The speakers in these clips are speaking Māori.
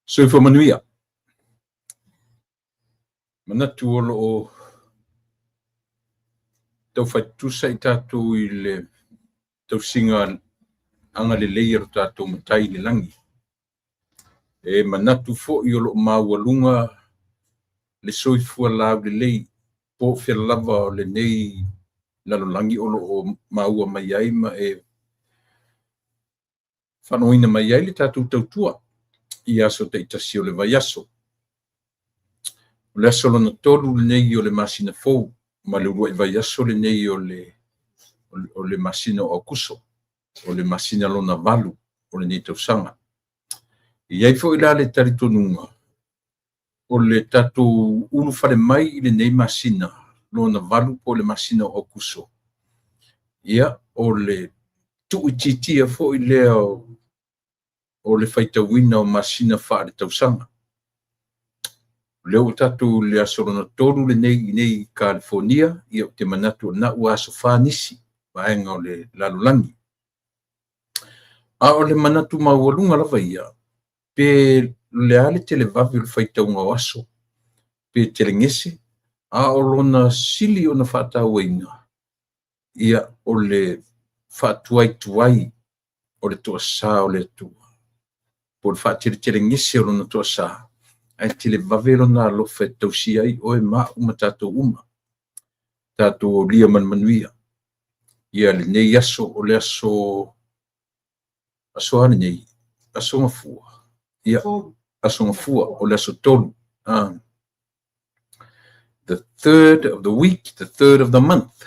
Soifo manuia. Manatu o loo tau faitusa I tātou I le tau singa anga le leia ro tātou matai le langi. E manatu fo I o loo maualunga le soifua lau le lei po fia lava o le nei lalolangi o loo maua mai ai ma e whanoina mai ai le tātou tautua I aso te itasi o le vaiaso. O le aso lona tolu le nei o le masina fou, ma le urua I vaiaso le nei o le masina o kuso, o le masina lona valu, o le nei tausanga. Iai fo I la le taritonunga, o le tātou ulu whare mai I le nei masina, lona valu po le masina o kuso. Ia, o le tuititia fo I lea o le whaitawina o masina whaare tausanga. Leo tatu le asolona tolu le nei California, ia o te manatu na ua aso whanisi, vaenga o le lalulangi. A o le manatu maualunga lava ia, pe le ale tele vavi o le whaitaunga o aso, pe tele ngese, a o lona sili o na whatau inga, ia o le whatuai o le toa sa o le tua. Po le whatiri tele ngese o lona toa sa. Ai tele vavelo na lo fe tausia I o e ma uma tatou uma. Tatou o lia manuia. Ia le nei aso o le aso ane nei. Aso ngafua. Ia aso ngafua o le aso tolu. The third of the week, the third of the month.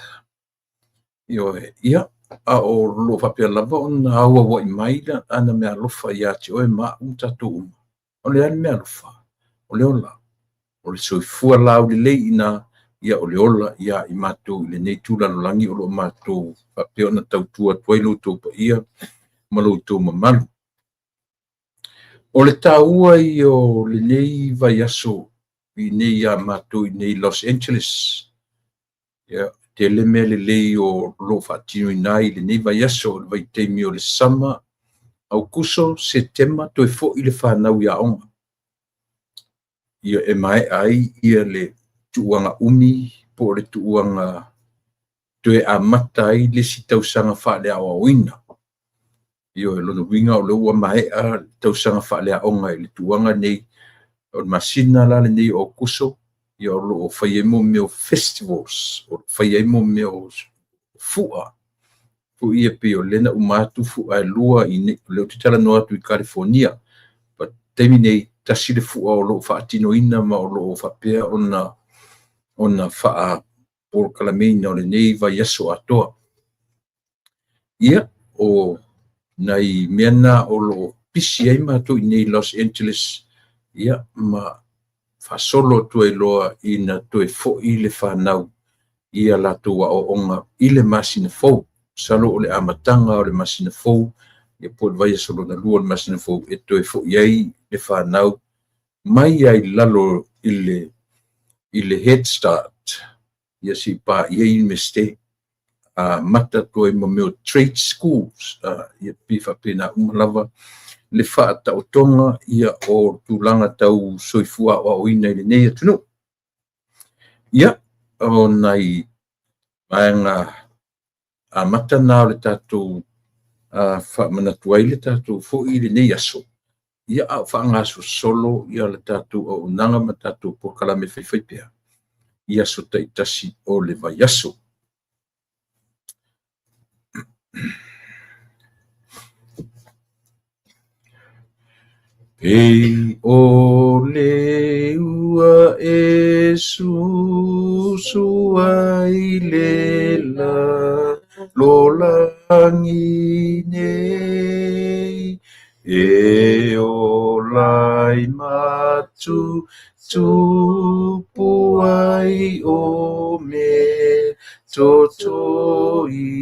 Ia a o lo whapea lava o na aua wa I maila ana mea lofa ia te o e ma uma tatou uma. O le ane mea lofa. O le ola, o le soifua lau le lei ina, ia o le ola, ia I mātou le nei tūlalolangi o lo mātou whapeo na tautua tuailo tō pa ia, malo tō mamalu. O le tāua I o le nei vaiaso, I nei a mātou I nei Los Angeles, ia te le mea le lei o lo whatino I nai le nei vaiaso, le vaiteimi o le sama, au kuso setema to e fo I le whanau ia onga. Ia e mai ai ia le tuanga umi po le tuanga tue a mata ai le si tausanga whaale a wawina. Ia e lono winga o le ua mai a tausanga whaale a onga I le tuanga nei o masina la le nei o kuso ia o lo o whaiemo meo festivals o whaiemo meo fua. Fu ia pe o lena umatu fua e lua I leo te tala no atu I California. Pa temi nei tasi le fua o lo whaatino ina ma o lo whapea o na wha por kalameina o le nei vaiaso atoa. Ia o nai meana o lo pisi ai mātou I nei Los Angeles. Ia ma whasolo tue loa ina tue fo I le whanau. Ia latua o onga I le masina fau. Salo o le amatanga o le masina fau. Ia po le vaiaso lo na lua le masina fau. E tue fo iai le whanau. Mai ai lalo I le Head Start. Ia si pa iai meste. Mata toi mo meo trade schools. Ia pifa pena umalava. Le whaata o tonga ia o tūlanga tau soifua o oina I le nei atunu. Ia o nai maenga mata nā le tātou whamanatuai le tātou fo I le nei aso. Ia a whaangaso solo ia le tātou o unanga ma tātou po kalame whaiwhaipea. Ia so taitasi o le vaiaso. Pei o le ua e susuai le la lo langi nei. E o lai matu tupu ai o me toto inai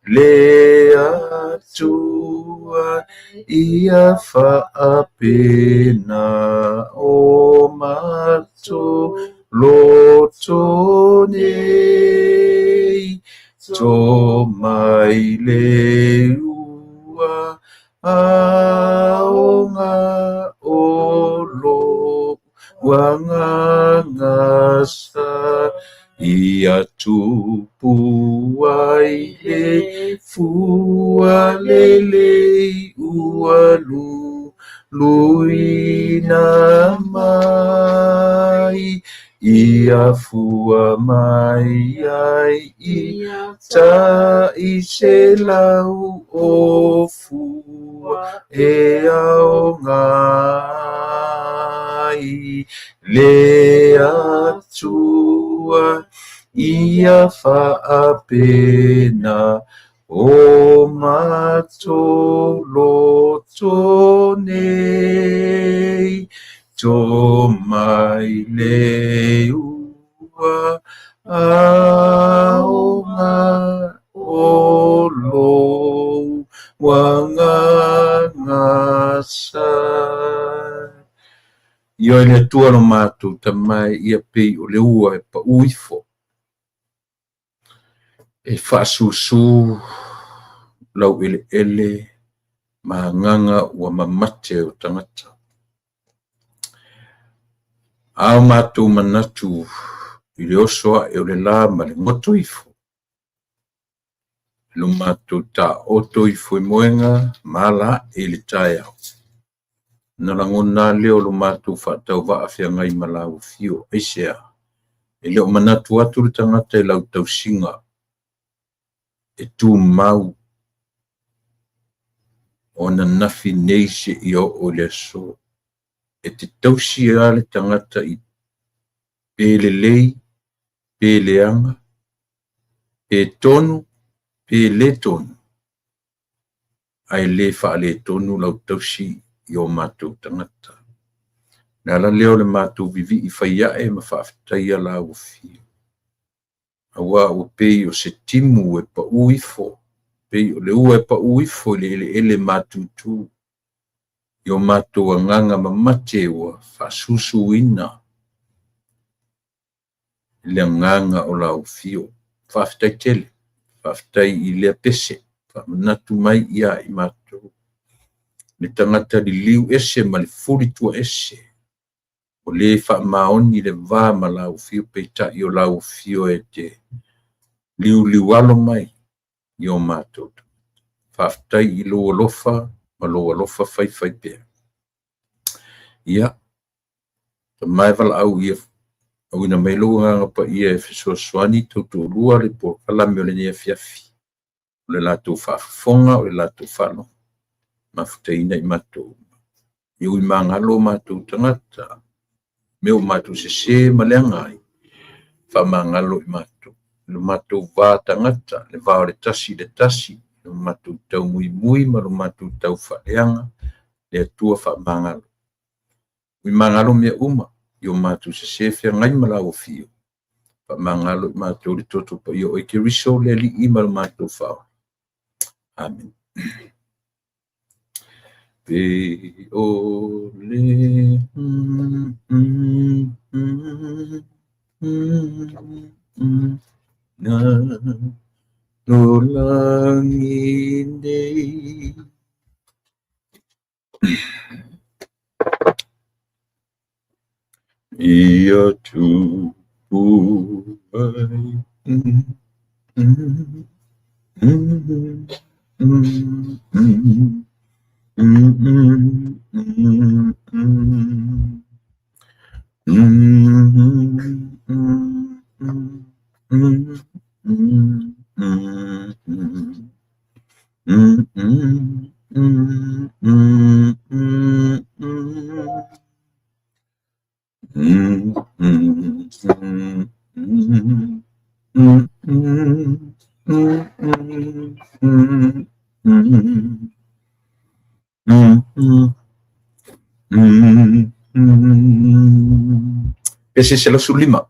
le atua ia whaapena o mato loto nei to mai le ua a wangangasa ia tupu ai le fua lele ualu luina mai ia fua mai ai ia ta i se lau o fua e ao ngai le atua ia whaapena o matoloto nei tō mai le ua aonga o lo wangangasa. Ia le tua no mātou tamai ia pei o le ua e pa uifo. E whaasusu lau ele ele mahanganga ua mamate o tangata. Ao mātou manatu i le osoa e o le la ma le ngoto ifo. Lo mātou ta oto ifo i moenga mala e le tae au. Na langona leo lo mātou whaatau wa awhia ngai malau fio eisea. E leo manatu atu le tangata e lau tau singa. E tū mau o na nafi neise i o le so. E te tausi e ale tangata i pele lei, pele anga, pe tonu, pele tonu. Ai le wha le tonu lau tausi i o mātou tangata. Nā la leo le mātou vivi i whaia e ma whaaftaia la o fio. Awa o pei o se timu e pa uifo. Pei o le ua e pa uifo le ele mātou tū. I o mātou anganga mamate ua whasusu ina. Le anganga o la o fio. Whaaftai tele. Whaaftai i lea pese. Whaamanatu mai ia i mātou. Le tangata li liu ese ma le furitua ese. O le whaamaoni le vā ma la o fio peita i o la o fio e te liu alo mai i o mātou. Whaaftai i loa lofa, ma loa lofa whai pēr. Ia, ta mai wala au ia, au ina mai loa ngapa ia e whisua swani tautu lua le po kalami o le nia fiafi. O le lātou whaafonga, o le lātou whano. Mafutaina i mātou. Iu i mangalo mātou tangata. Meu mātou se maleangai. Whamangalo i mātou. Le mātou vā tangata, le vā o le tasi. Le mātou tau mui, ma le mātou tau whaeanga, le atua whamangalo. Ui mangalo mea uma, i o mātou se whia ngai mala o fio. Whamangalo i mātou le toto pa i o eke riso le li i ma le mātou whao. Amen. Pe o le na no langi nei ia tupu ai Pese se lausu lima.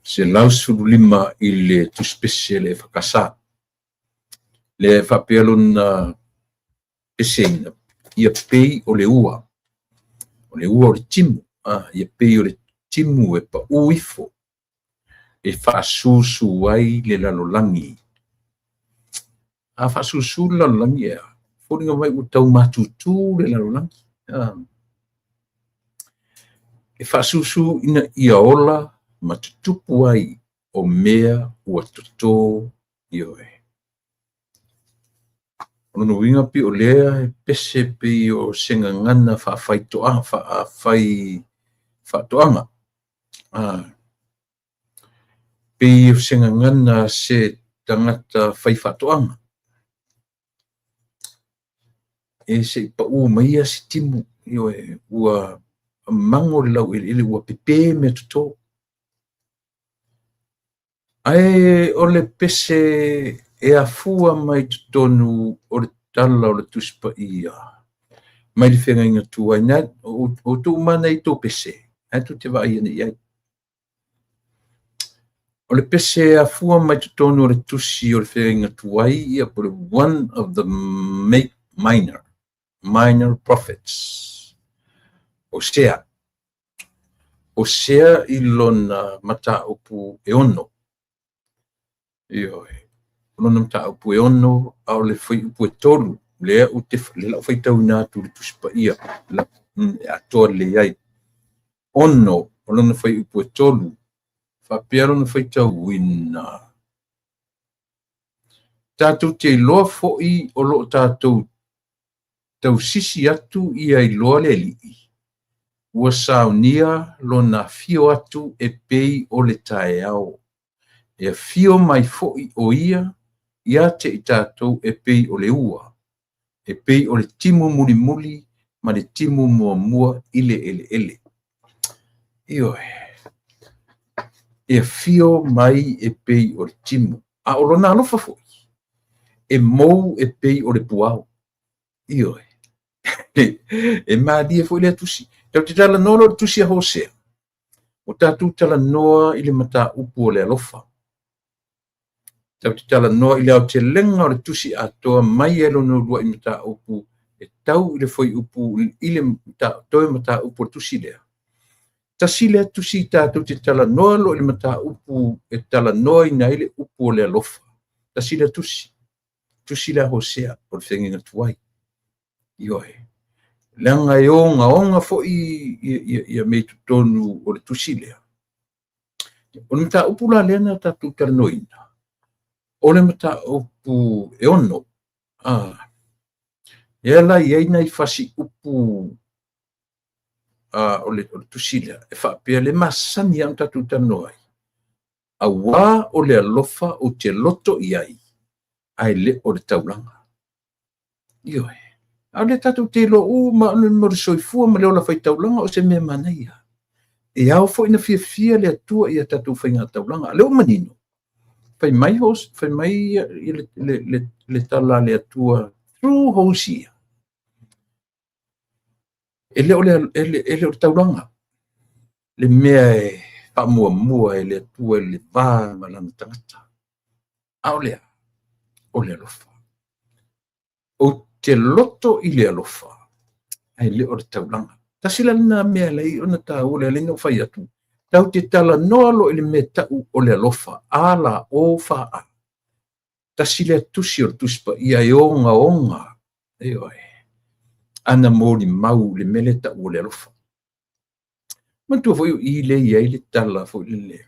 Se lausu lima i le tuspese le whakasa. Le whapealona pese ina. Ia pei o le ua. O le ua o le timu. Ia pei o le timu e pa uifo. E whaasusu ai le lalolangi. Whaasusu le lalolangi ea. Fōringa mai o tau matutu le lalolangi. e whasusu ina ia ola ma tutupu ai o mea ua totō i oe. Ono winga pi o lea e pese pi o senga ngana whaatoanga. Pi o senga ngana se tangata whaitoanga. E se pa maia si timu i oe ua mango lau ili ua pepe me tuto. Ai o le pese e afua mai tutonu o le tala o le tuspa ia. Mai le whenga inga tua ina o tu mana i tō pese. Ai tu te vai ina iai. O le pese e afua mai tutonu o le tusi o le whenga inga tua ia po le one of the minor prophets. Osea i lona mata upu e ono. Ioi. Lona mata upu e ono au le whai upu e tolu. Lea u te lau whai tau nā tu le tuspa ia. Atoa le ai. Ono, lona whai upu e tolu. Whapea lona whai tau wina. Tātou te loa fōi o lo tātou tau sisi atu ia i loa le li. Ua saunia lona fio atu e pei o le tae au. E fio mai fo'i o ia te i tātou e pei o le ua. E pei o le timu muli ma le timu mua ele. Ioe. E fio mai e pei o le timu. A o lona alofa fo'i. E mou e pei o le puao. Ioe. E maadi e fo'i le atusi. Tau te tala noa lo tusi a Hosea. O tātou tala noa i le mata upu o le alofa. Tau te tala noa i le au te lenga o le tusi atoa mai e lono lua i mata upu. E tau i le foi upu i le toe mata upu o tusi lea. Tasi lea tusi tātou te tala noa lo i le mata upu e tala noa i na i le upu o le alofa. Tasi lea tusi. Tusi lea Hosea o le whenginga tuai. Ioe. Langa e onga fo i mei tutonu o le tusi lea. O le mata upu la lea na tātou tala noina. O le mata upu e ono. E la iei nei fasi upu o le tusi lea. E whapea le masani am tātou tala noi. A wā o le alofa o te loto iai. Ai le o le taulanga. Ioe. A le tātou te lo ma le soifua ma le ola whai taulanga o se mea manaia. E au fo ina fia le atua i a tātou whainga taulanga. A leo manino. Whai mai le tala le atua through Hosea. E le o taulanga. Le mea e whamua e le atua le vā malana tangata. A o lea. O le alofa. O te loto i le alofa. Ai le o le taulanga. Tasila na mea lei o na tau le lino whai atu. Tau te tala noa lo i le mea tau o le alofa. Ala o wha. Tasila tusi o le tuspa ia e onga. Eoi. Ana mōri mau le mele tau o le alofa. Mantua fo i le iei le tala fo i le.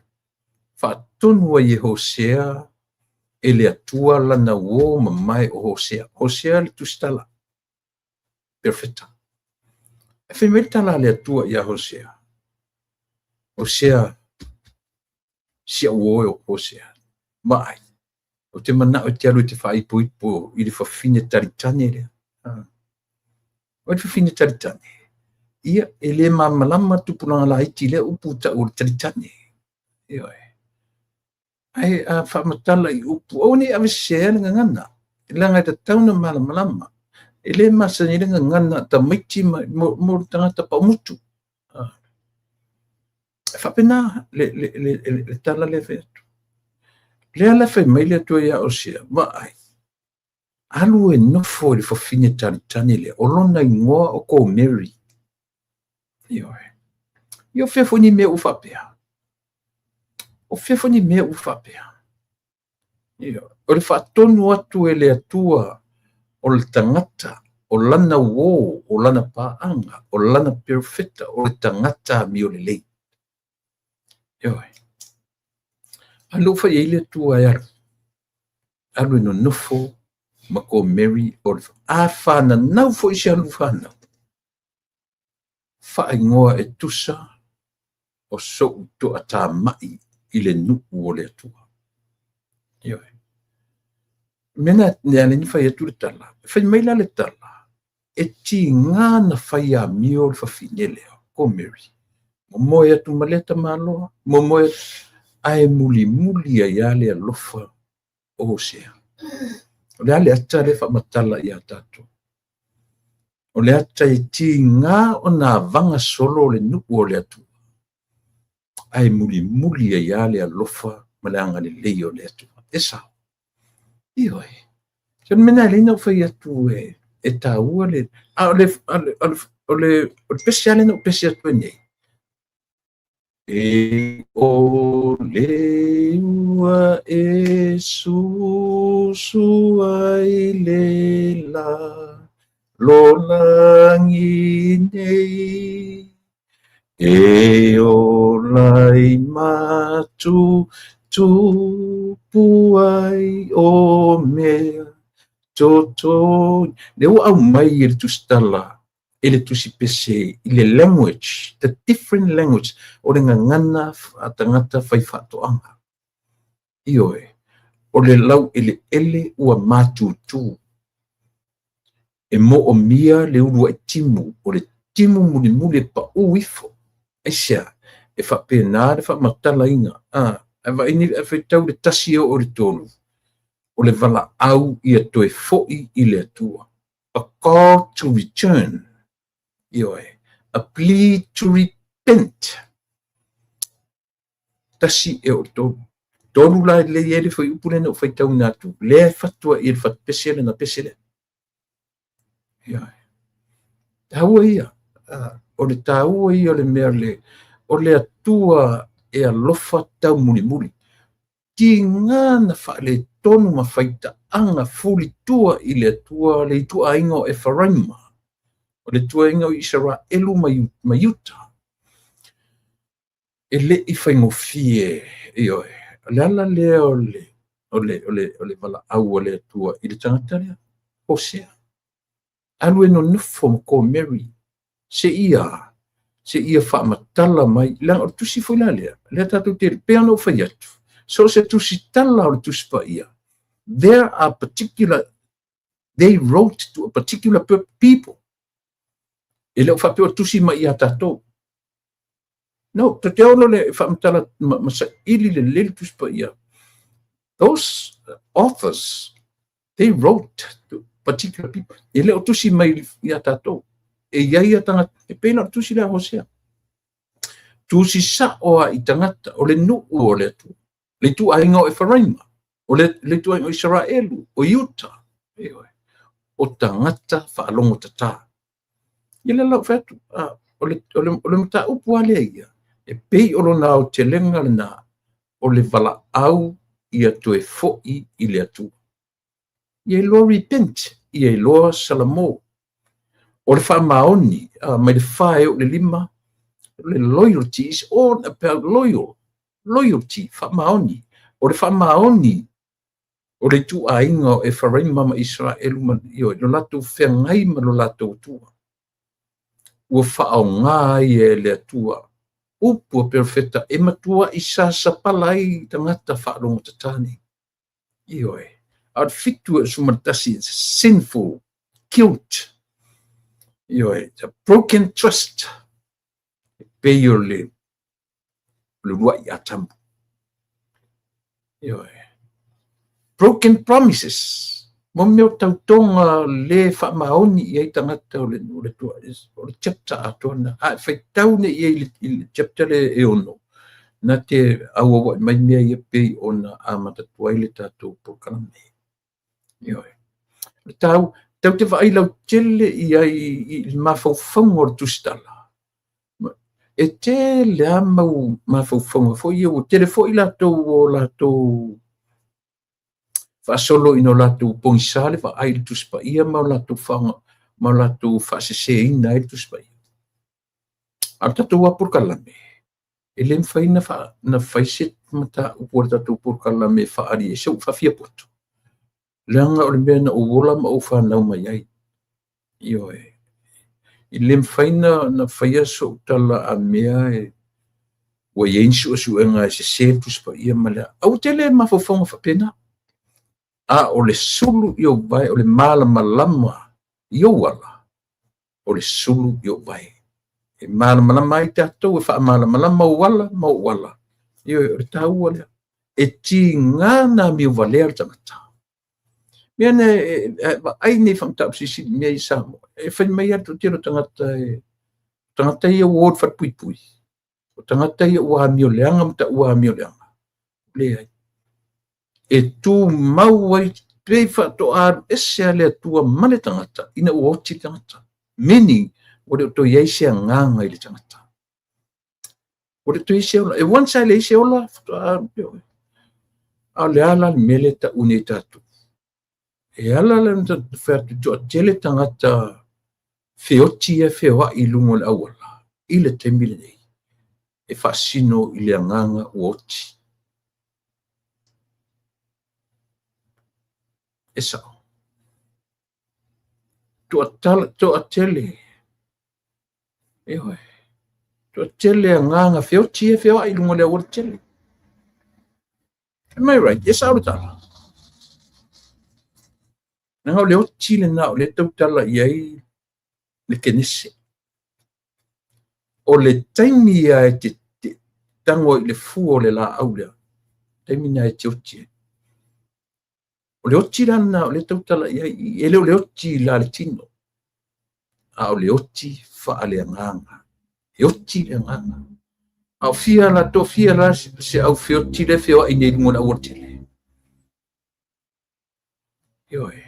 Whaatonua i Hosea e le atua lana uo mai o Hosea. Hosea le tustala. Perfecta. E whi tala le atua i a Hosea. Hosea sia uo o Hosea. Mai. O te mana o te alu te whaipo i le whawhine taritane lea. O te whawhine taritane. Ia e le malama tupuna la iti le upu ta o taritane. Ioi. Ai a whamatala i upu. O ne awe sea nga ngana. Langa ta tauna malama. E le masa ni nga ngana ta maiti mo tangata pa umutu. Whapena le tala le wheatu. Le ala whai mai le tua ia o sea. Mai. Alu e nofo le whawhine taritane le. Olona i ngoa o ko Mary. Ioi. Io fefo ni mea uwhapea. O fefo ni mea uwhapea. O le whaatonu atu e le atua o le tangata o lana uō, o lana pāanga, o lana perfecta, o le tangata mi o le lei. Ioi. Alo fa i le tua e alu. Alu no nofo, ma ko Mary o le a whana nau fo isi alu whana. Wha ingoa e tusa o so to a tā mai i le nuku o le atua. Ioi. Mena ne ane ni whai atu le tala. Whai maila le tala. E ti ngā na whai a mio le whawhinele ko Mary. Mo moe atu maleta maloa. Mo moe ai muli muli a yale a lofa o Hosea. O le ale ata le whamatala i a tātou. O le ata e ti ngā o nā vanga solo le nuku o le atu. Ai muli muli a yale a lofa ma le anga le lei o le atu. E sao. Ioi. So mena le ina whai atu e tā ua le. O le pesi ale na o pesi atu e nei. E o le ua e susu ai le la lo langi nei. E o lai matu tupu ai o mea toto. Le ua au mai e le tustala. Ele tusi pese i le language, the different language, o le ngangana a tangata whai whatoanga. Ioe, o le lau ele ua mātutu. E mo o mia le urua e timu, o le timu muli muli pa uifo. Aisea, e whapena, e whamatala inga. E waini e whaitau le tasi o le tonu. O le wala au i a toe fo'i i le atua. A call to return. Ioe, a plea to repent. Tasi e o tonu. Tonu la le iere fai upulena o fai tau natu. Le fatua i le fat pesele na pesele. Ioe. Taua ia. O le taua ia o le mea le. O le atua e alofa tau muli muli. Ki ngā na fa le tonu ma faita anga fuli tua i le atua le tua ingo e Faraima. O le tua inga o Israelu maiuta. E le i whaingofie ioe. Le ala lea o le wala au o le tua i le tangata lea. Hosea. Alu e no nufo mo ko Mary. Se ia whaamatala mai. Langa o tusi whaila lea. Lea tātou te pea no whaiatu. So se tusi tala o le tusi pa ia. There are they wrote to a particular people. E leo whapeo tusi mai a tātou. No, te ono le whaamtala masa ili le lele tusi pa ia. Those authors, they wrote to particular people. E leo tusi mai i a tātou. E iai a tangata, e pēna tusi lea Hosea. Tusi sa oa i tangata, o le nuu o le atu. Le tu ainga o Efraima. O le tu ainga o Israelu, o Utah. O tangata whaalongo tata. I le lau whatu, o le mata upu ale ia, e pei o lona o te lenga na, o le wala au i atu e fo'i i le atu. I e loa repent, i e loa salamo. O le wha maoni, mai le whae o le lima, le loyalty is all about loyalty, wha maoni. O le wha maoni, o le tu a inga o e wharaima ma Israelu ma io, lo lato whengai ma lo lato tua. Ua whaau ngā i e le atua. Upua perfecta e matua i sa palai tangata whaalongo tatani. Ioe. Ar fitu e sumatasi, it's sinful, guilt. Ioe. It's a broken trust. Pei o le ruai atamu. Ioe. Broken promises. Mo meo tautonga le whaamaoni i ei tangata o le tua. O le chapter atona. Whaitau ne i le chapter e ono. Na te aua mai mea i pei ona a matatua i le tātou pokalame. Ioe. Tau te whailau tele i ai i mawhauwhaunga o le tustala. E te lea mau mawhauwhaunga. Fo i o tele fo i latou o latou fa solo ino latou pongsale fa ai tu spa ia ma latou fanga ma latu fa'aseseina i tuspai ar tatu wa purkalame ele mfaina fa na faiset mata upor tatu purkalame fa ari se fa fia poto langa o le na uola ma ufa na mai ai io ele mfaina na faia so tala a mea wa yensu su nga se tuspa ia mala au tele ma fofonga fa pena a o le sulu io vai o le mala malama io wala o le sulu io vai e mala malama i tatou e fa mala malama wala io o tau ole e ti ngana mi valer tamata mene ai ni fam tap si mi isa e fa mai atu tiro tangata ia word fa pui o tangata ia wa mi leanga mta wa mi leanga le e tu mau ai pe fa to ar ese le tua male tangata ina o ti tangata meaning o de to ye se nganga ile tangata o de to ye se e once I le se ola a le ala mele ta unita tu e ala le fa to tele tangata feoti e fewa i lungo le awala ile tembile nei e fa sino ile nganga o ti esa to atele ewe to tele nganga feoti e fewa i lungo le awala tele. Am I right? Yes, out tala. Nanga le oti le na le tau tala iai le kenese. O le taimi ia e te tango i le fuo le la aulea. Taimi na e te oti. O le oti lana o le tau tala iai e leo le oti la le tino. A o le oti faa le nganga. E oti le nganga. Au fia la to fia la se au fioti le fio i nei ngona wotele. Yoe.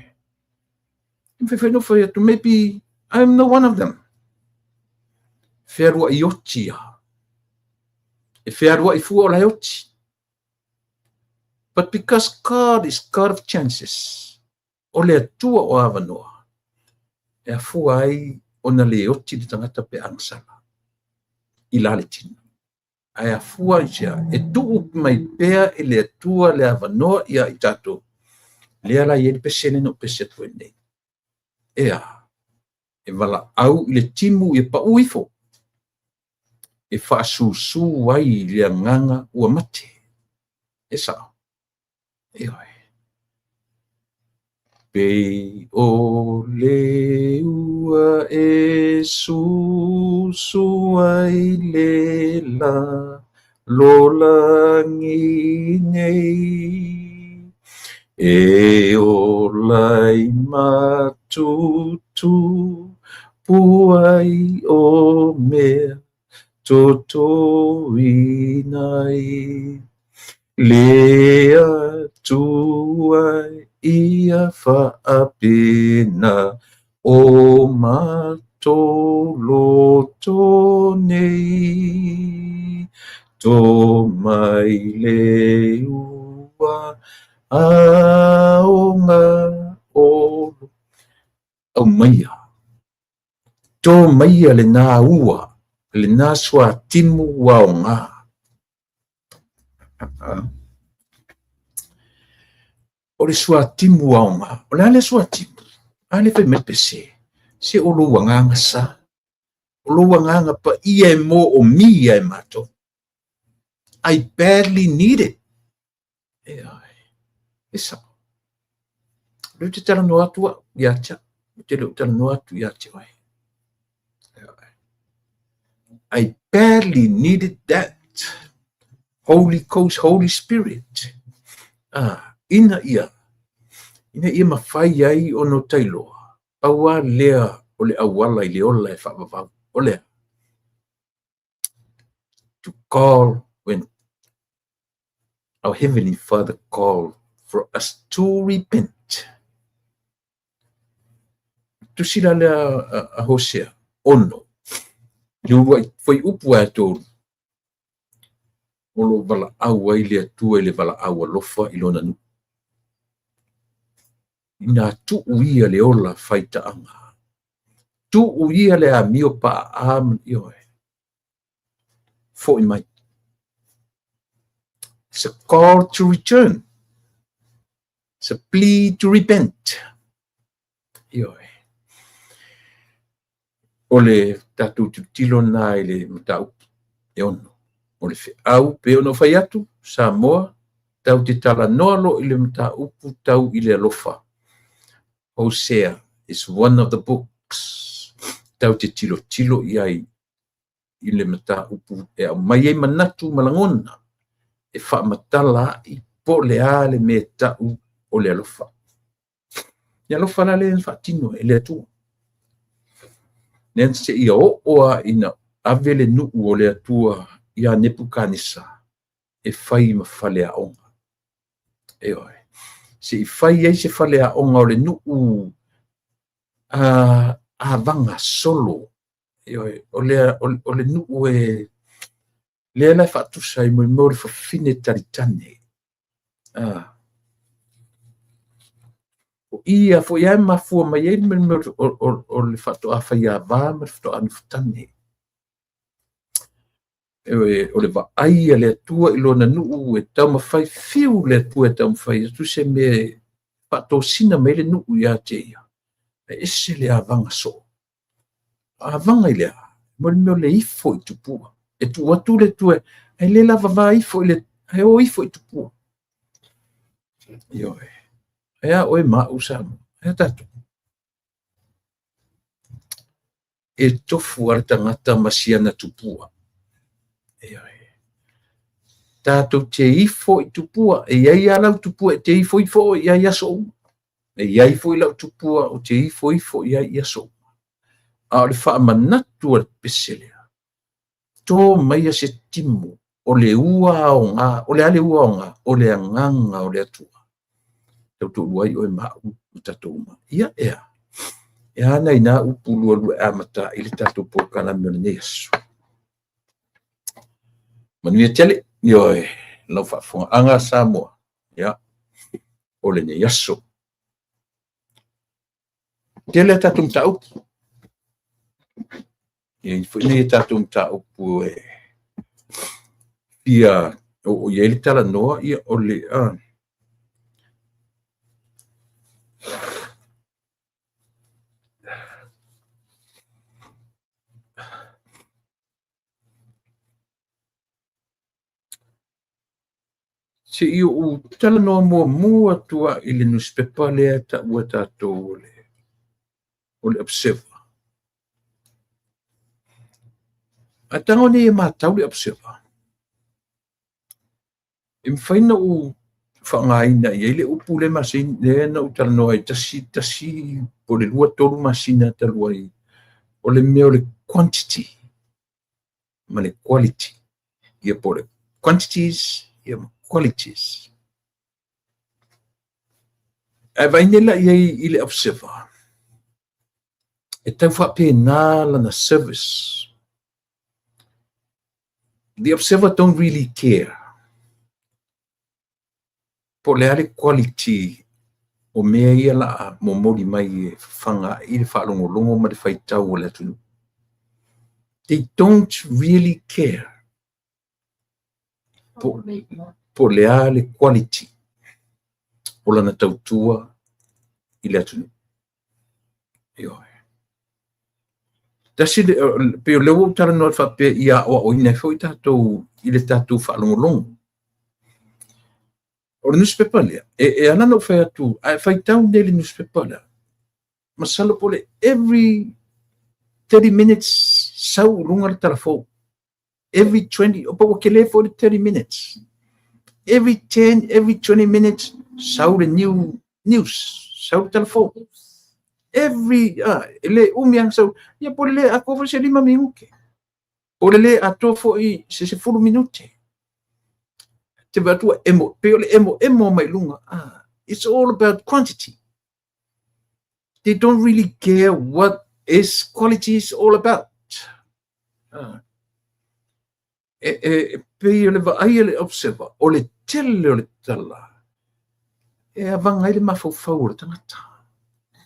If I know for you to maybe I'm not one of them. Ferwa ioti ya. E ferwa ifu ola ioti. But because God is God of chances, ole atua o avanoa. E afu ai ona le ioti di tangata pe angsala. Ilale tino. Ai afua ia e tuu mai pea e le atua le avanoa ia i tatou le ala ia pesene no pesetu nei ea e vala au i le timu e pauifo e faasusu ai le nganga ua mate e sa e oi pe o le ua e susu ai le la lola ngi nei e o lai matutu puai o mea toto inai lea tuai ia faapena o matoloto nei to mai le ua aonga o maia to maia le na ua le na sua timu waonga o le sua timu waonga o le sua timu ale fe mepese se o lo wanga sa o lo wanga pa ia mo o mia e mato I badly need it esa le te tala no atua iacha te le tala no atu iacha wai I badly needed that Holy Ghost, Holy Spirit ina ia mawhai ai o no tailoa awa lea o le awala I le ola e whaavavau o lea to call when our Heavenly Father called for us to repent. Tu sila lea a Hosea ono liua foi upu a tolu o lo vala aua I le atua I le vala aua lofa I lona nu ina tu uia le ola faitaanga tu'u ia le amio pa'ā manio e fo'i mai. It's a call to return. It's a plea to repent. Io e. O le tatu tilo nā i le matau e ono. O le au pe ono fai atu, Samoa, tau te tala noa lo i le mataupu tau i le alofa. Hosea is one of the books. Tau te tilo i le mataupu e au mai e manatu malangona e wha matala i po le ale me tau o le alofa. Le alofa la le wha tino e le atua. Nen se ia oa ina avele nuu o le atua ia Nebukanisa e whai ma whale a onga. E oi. Se i whai ei se whale a onga o le nuu a vanga solo. E oi. O le nuu e le lai whatusa i mo le whawhine taritane. O ia fo ia mafua mai ei me o le whatu a whai a vā me le whatu anu whatane. O le va'ai le atua i lona nuu e tau mawhai fiu le atua e tau mawhai atu se me whatosina mai le nuu ia te ia. E ese le avanga so. Avanga i lea. Mo le meo le ifo i tupua. E tu atu le tue. E le lava va ifo i le. E o ifo i tupua. Io e. Ea oe ma'u samu. Ea tatu. E tofu ar tangata masiana tupua. Ea e. Tātou te ifo i tupua. E iai alau tupua. Te ifo iai aso. E iai fo i lau tupua. O te ifo iai aso. A o le wha manatu al peselea. Tō maia se timu. O le ua o ngā. O le ale ua o ngā. O le anganga o le atua. Tau uai o e ma'u i tatou uma. Ia ea. E ana i nā upulu alu e amata i le tatou pokana me o le neasu. Manuia tele, io e lau whaafonga anga Samoa. Ia. O le neasu. Tele tatou mta upu. Ia i tatou mta upu e. Ia o ia le tala noa ia o le se io u tala noa mua tua i le newspaper lea ta ua tātou o le observer. A tango ne e mātau le observer. E mwhaina u whangaina i eile upu le masin le na u tala noa i tasi po le lua tolu masina talua i o le mea o le quantity ma le quality. Ia po le quantities ia ma qualities. E vainela i le observer. E tau whapena lana service. The observer don't really care. Po le ale quality o mea ia la mo mori mai e whanga i le whaalongolongo ma le whaitau o le atunu. They don't really care. Po le ale quality o lana tautua i le atunu. Io. Tasi pe o leo tala noa whape ia o ina fo i tātou i le tātou whaalongolongo. O le newspaper lea, e anana o whai atu, a whai tau ne le newspaper lea. Masalo po le, every 30 minutes sau runga le telefon. Every 20, o po ke le for 30 minutes. Every 10, every 20 minutes sau le news, sau le telefon. Every, le umiang sau, ia po le a kofo se 5 minuke. Po le a tofo i se 10 minute. Te batua emo, pe ole emo mai lunga. It's all about quantity. They don't really care what is quality is all about. Pe ole va ai le observer, ole tele ole tala. E avanga ile mafau le tangata.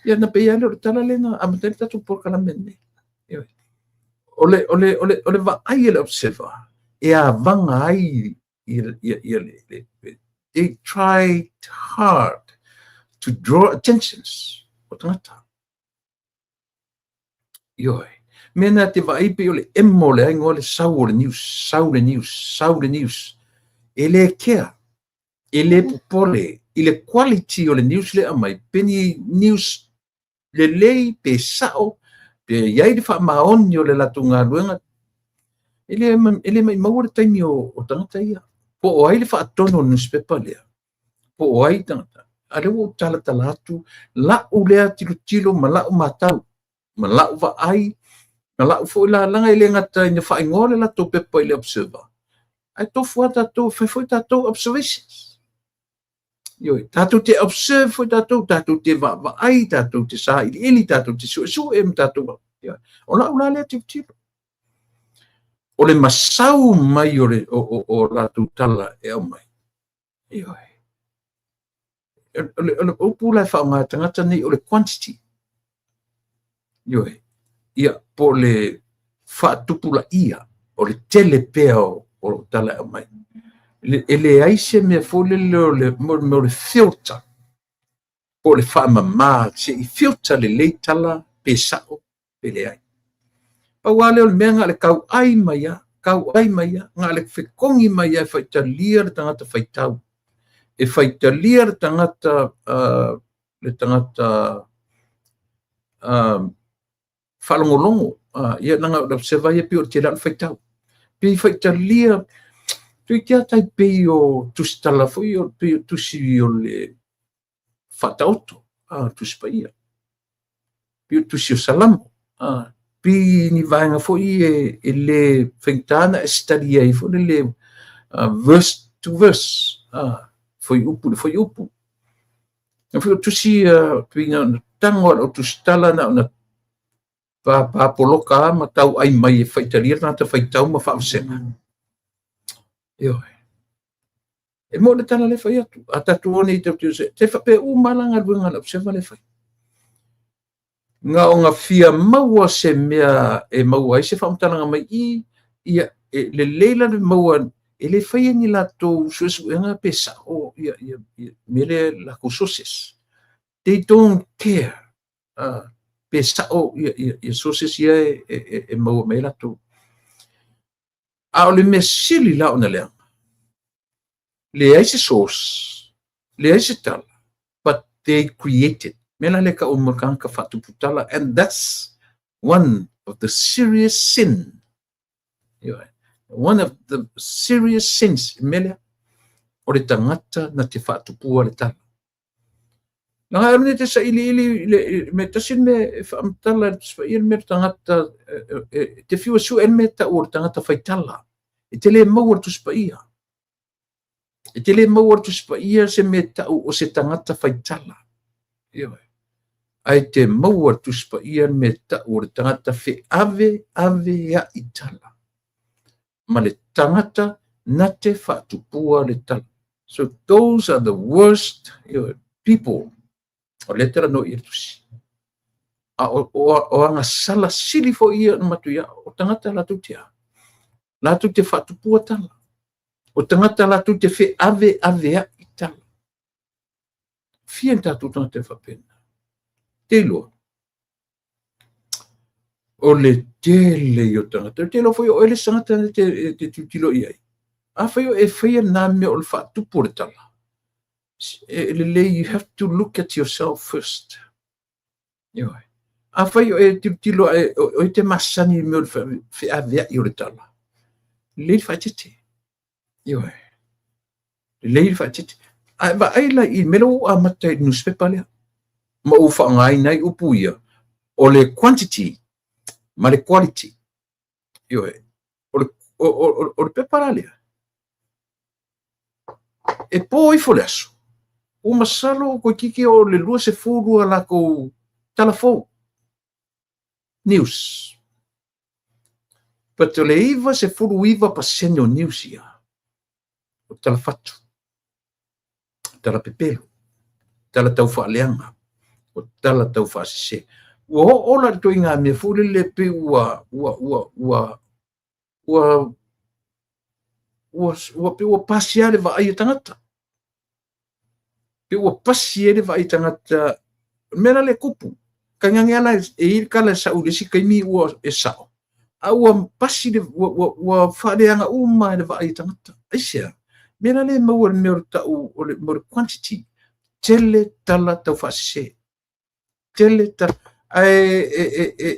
ia na pe ia le tala le na amate tatu por kala mene ole va ai le observer e a vanga ai they tried hard to draw attentions o tangata ioi mena te vai pe ole emole ai ngole saule news ele kea ele popole ile quality ole news le amai peni news le lei pe sao pe yai de fa maoni ole la tunga luenga ele mai mawar taimi o tangata ia po o ai le fa tono newspaper le po o ai tangata ale o tala talatu la ulea tilo malau matau malau va ai malau fo la langa ile ngata ina fa ngole la to pepa ile observer ai to fuata to foi tato observations yo tato te observe foi tato te va ai tato te sa ili tato te su em tato ola le tilo o le masau mai o la tutala e o mai yo o pula fa nga tangata nei o le quantity yo ia po le fa tupula ia o le tele pea o tala mai ele aise me fole le mo le filter po le fa mama se i filter le tala pesao ele ai pa wale o menga le kau ai mai nga le fekongi mai fa talia tangata faitau e faitalia tangata le tangata falongolongo ia nanga se vai pe o te la faitau pe faitalia tu kia tai pe o tu stala foi o pe tu si o le fatauto tu spaia pe tu si o salamo pe ni vanga foi e le feitana stadia i foi le verse to verse foi upu foi tu si pinga tango o tu stala na pa poloka ma tau ai mai faitalia na ta faitau ma fa sema yo e mo le tala le fai atu tu oni te fa pe u malanga luenga la se vale fai nga o nga fia maua se mea e maua se fa mtala mai i ia le leila le maua ele fai ni la to so nga pesa o ia mele la kusosis they don't care pesa o ia sosis ia e maua me la to a le mesili la ona le aise source le aise tala but they created mela le ka umakanka fatuputala and that's one of the serious sin one of the serious sins mela o le tangata na te fatupua le tala na nga te sa ili me tasin me famtala sfair me tangata te fiwa su en me ta o tangata faitala e te le mawar tu spaia e te le mawar tu spaia se me ta o se tangata faitala ai te mawar tu spaia me ta o tangata fe ave ya itala ma le tangata na te fatupua le tala so those are the worst people o letera no irtusi o anga sala sili fo ia matuia o tangata la tu te fatupua tala o tangata la tu te fe ave ya itala fienta tu te fa pena telo o le tele yo tangata telo foi o le sangata te tilo ia a foi e foi na me o fatupua tala you have to look at yourself first a foi e tilo o te masani me o fe ave yo tala le fatite le fatite va ai la i melo a mata newspaper le ma u fa ngai nai upuia o le quantity ma le quality o le pepara le e poi foleso o masalo ko kiki o le lua se fulu ala ko telefon news But le iva se furu iva pa senyo news ia. O tala fatu. Tala pepelo. Tala tau whaaleanga. o tala tau whaasese. Ua ola to inga me fule le pe ua pe ua pasi ale va ai tangata. Pe ua pasi ale va ai tangata mera le kupu. Kangangi ala e kala sa ule si kaimi ua e sao. A ua pasi le ua whareanga uma le va ai tangata. Aisea, mera le maua le mea tau o le quantity. Tele tala tau whaasese. Tele tala.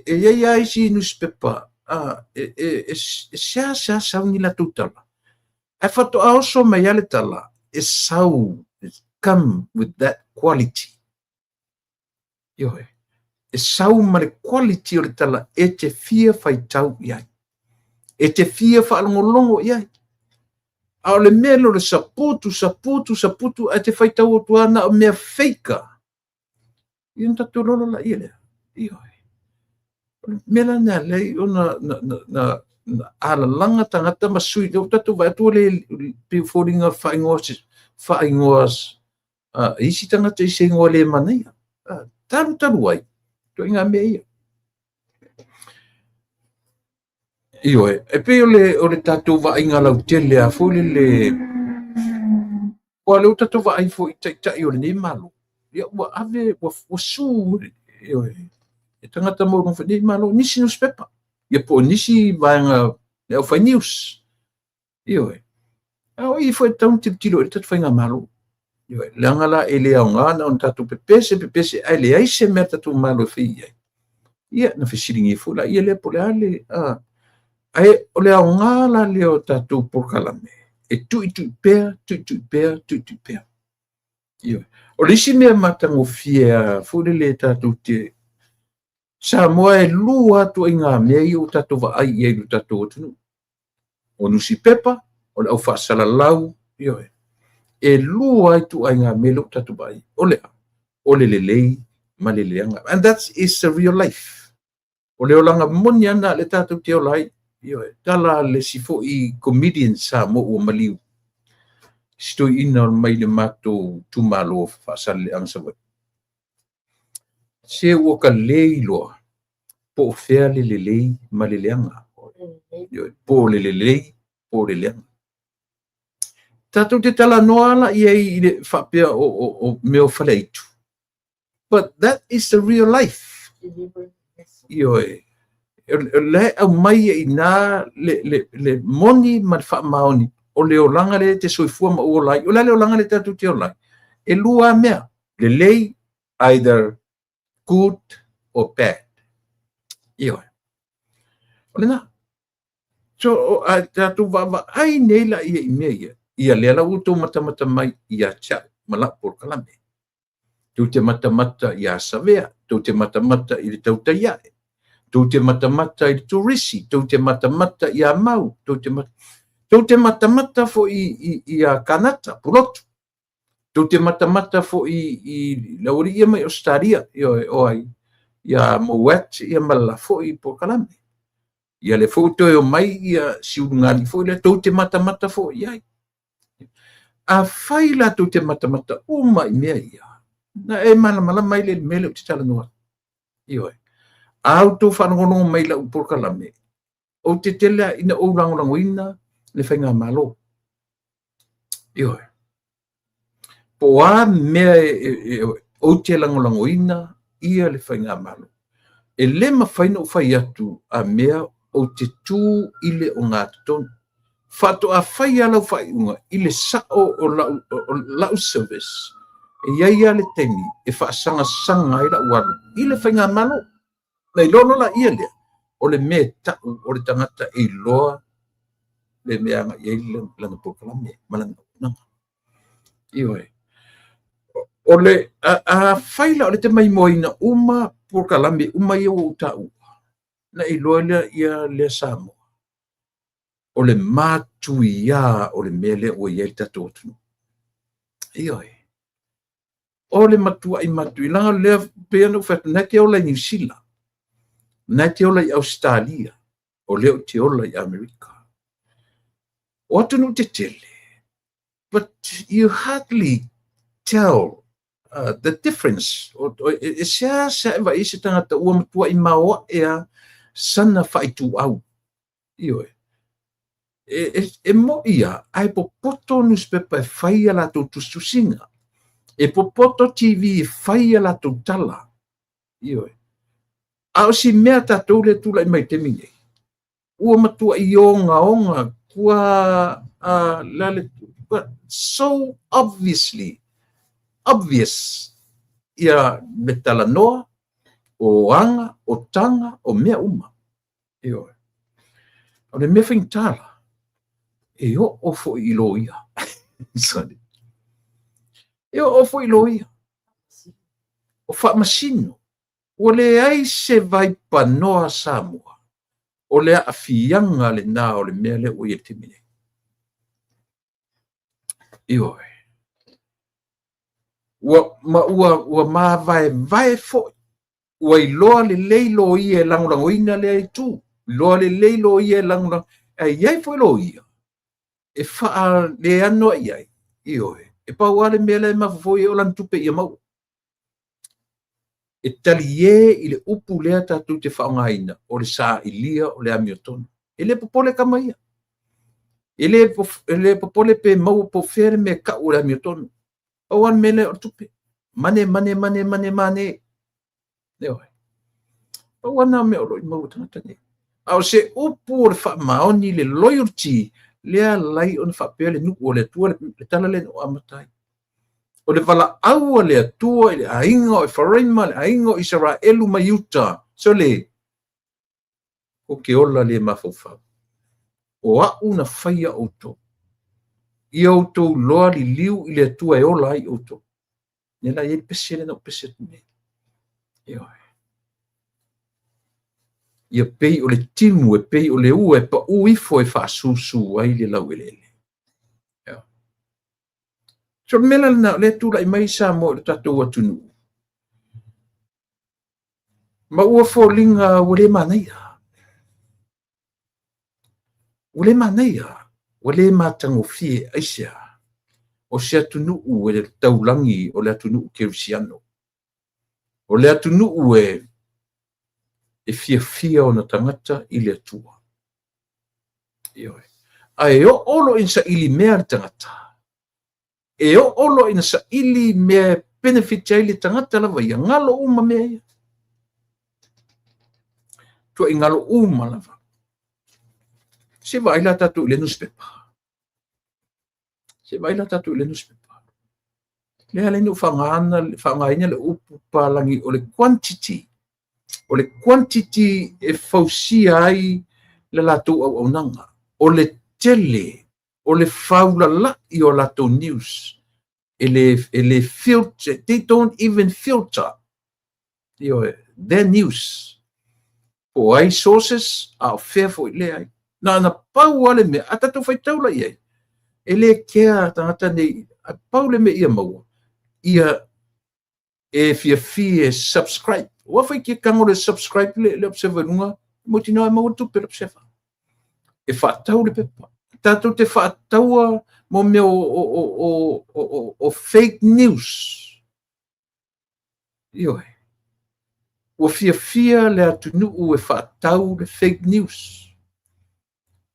Ia isi newspaper. Sia saungi la tutala. E whato aoso mai ale tala. E sau. Come with that quality. Ioe. E sau ma le quality o le tala. E te fia whai tau iai. E te fia whaalongolongo iai. A o le melo le saputu. E te whai tau o tuana o mea feika. Ion tatu lolo la iele. Ioe. Mela na lei o na ala langa tangata masui. O tatu vai tu le piuforinga whaingoas. Isi tangata isi ingoa le manaia. Taru ai. To inga mea ia. Ioe. E pe o le tatu va inga lau tele a fole le. Wa le tatu va ai fo itai o le ne malo. Ia wa ave wa su. Ioe. E tangata mo no fene malo nisi newspaper. Ia po nisi vanga le o fai news. Ioe. Au I foi tão tilo ele tatu fainga malo. Ioe. Langa la ele au ngana on tatu pepese ai le ai se mea tatu malo fia. Ia na fesiringi fu la ia le po le ale. Ai o le au ngala le o tatu porkalame. E tu pea. Ioe. O lisi mea matango fia fu le tatu te sa moa e lua tu inga mea I o tatu va ai I lu tatu o tunu. O nusi pepa, o le au whaasala lau, ioe. E lua ai tu inga mea lu tatu va ai. O le lelei, ma le leanga. And that is the real life. O le olanga moni ana le tatu te olai, ioe. Tala le sifo I comedian sa mo o maliu. Sto ina mai le mato tu malo whaasala le angsa wai. Se o ka lei loa, po fea le lelei ma le leanga. Po le lelei, po le leanga. Tatou te tala noa ala I le whapea o meo whaleitu. But that is the real life. Ioe. Le au mai I nā le moni ma le whaamaoni. O le olanga le te soifua ma uolai. O le olanga le tatou te olai. E lua mea. Lelei, either good or bad. Ioe. O le nā. So, tatu vava ai nei la ia I mea ia. Ia lela uto mata mai ia cha mala por kalame. Tu te mata ia savea. Tu te mata I le tauta iae. Tu te mata I le turisi. Tu te mata ia mau. Tu te mata fo ia kanata, pulotu. Tu te mata fo I lauri ia mai Australia. O ai. Ia mowet ia mala fo I por kalame. Ia le foto o mai ia siungali fo le tu te mata fo ia. A faila tu te mata uma I mea ia. Na e mala mai le mele o te tala noa. Ioe. Au tu whanongono mai la upor kalame. O te tele ina o rangorangoina le whainga malo. Ioe. Po a mea o te langorangoina ia le whainga malo. E le mawhaina o whai atu a mea o te tū ile o ngā tonu. Fato a whai alau whai unga ile sao o lau service. E iai ale temi e whaasanga sanga I la uaru. Ile whainga malo. Nei lono la ia lea. O le me tau o le tangata e loa le meanga iai langa pokalame. Malanga unanga. Ioe. O le a whaila o le te mai moina uma pokalame uma ia o tau. Na I loa lea ia lea Samoa. O le mātu ia o le mele o iai tato tunu. Ioe. O le matua I matu I langa lea pēna whatu nai te ola I New Zealand. Nai te ola I Australia. O leo te ola I Amerika. O atunu te tele. But you hardly tell the difference e sia va isi tangata ua matua I maoa ea sana whaitu au io e mo ia ai popoto newspaper e whaia la tau tustusinga e popoto TV e whaia la tau tala io au si mea tatou le tula I mai te minei ua matua I onga kua lale so obvious ia me talanoa o anga o tanga o mea uma io o le mea whaintala e o fo I lo ia e o fo I lo ia o wha masino o le ai se vai panoa Samoa o le afianga le nā o le mea le o ia timine io ua ma vai fo ua iloa le leilo ia e langolangoina le ai tu iloa le leilo ia e langolangoina ai iai fo ilo ia e faa le ano iai io e pau ale mea le mafofoi o lan tupe ia mau e talie I le upu lea tatu te whaongaina o le saa ilia o le amiotonu e le popole kama ia e le popole pe mau po fere me ka o le amiotonu o an mele o tupe mane leo o wana me o loi mau tangata ne au se upu o le whaamaoni le loyalty lea lai o le whapea le nuku o le tua le tala le o amatai o le wala aua le atua le ainga o Wharaima le ainga o Israelu ma Utah so le o ke ola le mafofau o au na whaia auto I auto loa li liu I le atua e ola ai auto nela e pese le na pese tune ia pei o le timu e pei o le ua e pa uifo e whaasusu ai le lau elele so mela na le tula I mai sa mo le tatou atunu ma ua fōlinga ua le manaia ua le matangofie aisia o se atunuu e le taulangi o le atunuu kerisiano o le atunuu e fia o na tangata I le atua ai o olo in sa ili mea le tangata e o olo in sa ili mea benefit ai le tangata lava ia ngalo uma mea ia tua I ngalo uma lava se vai la tatu le newspaper le ale no whangaina le upu palangi o le quantity e fausia ai le latou au nanga o le tele o le faulala I o latou news ele filter they don't even filter their news o ai sources a fair for le ai na pau ale me atatu fai taula ia ele kea tangata nei a pau le me ia maua ia e fia subscribe wa fai ki kango le subscribe le observer lunga mo tino e mau tu pe observer e fa tau le pepa tatu te fa tau mo me o fake news o fia le atunu e fa tau le fake news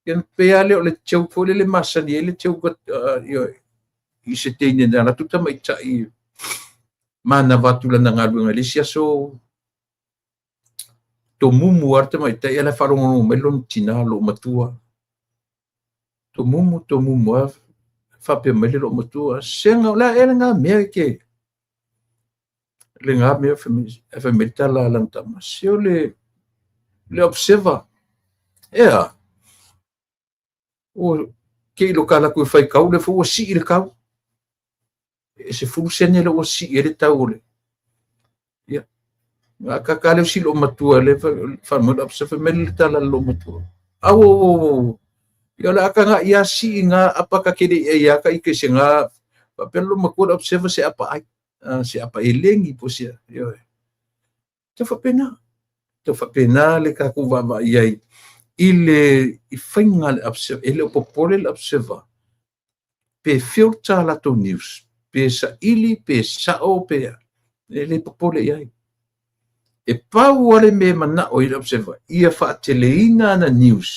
ken pe ale o le tau fo le masani le tau I se teine na tuta mai tai mana vatula na ngalu ngali sia so to mumu arte mai tai ala farongo melon tina lo matua to mumu fa pe mele lo matua senga la ele nga me ke le nga me fa metala la tama se le observa o ke lo kala ku fai kau le fo si il kau se fu sene lo si ele taule ka kale si lo matua le fa mo observa mel tala lo matua au yo la ka nga ya si nga apa ka kede ya ka ike singa papel lo makua observa se apa elengi po sia yo te fa pena le ka ku va ia ile I fainga le observa ele popole le observa pe filter la to news pe saʻili pe sa'o pe le popole iai e pau ale me mana'o i le observa ia fa'ateleina ana news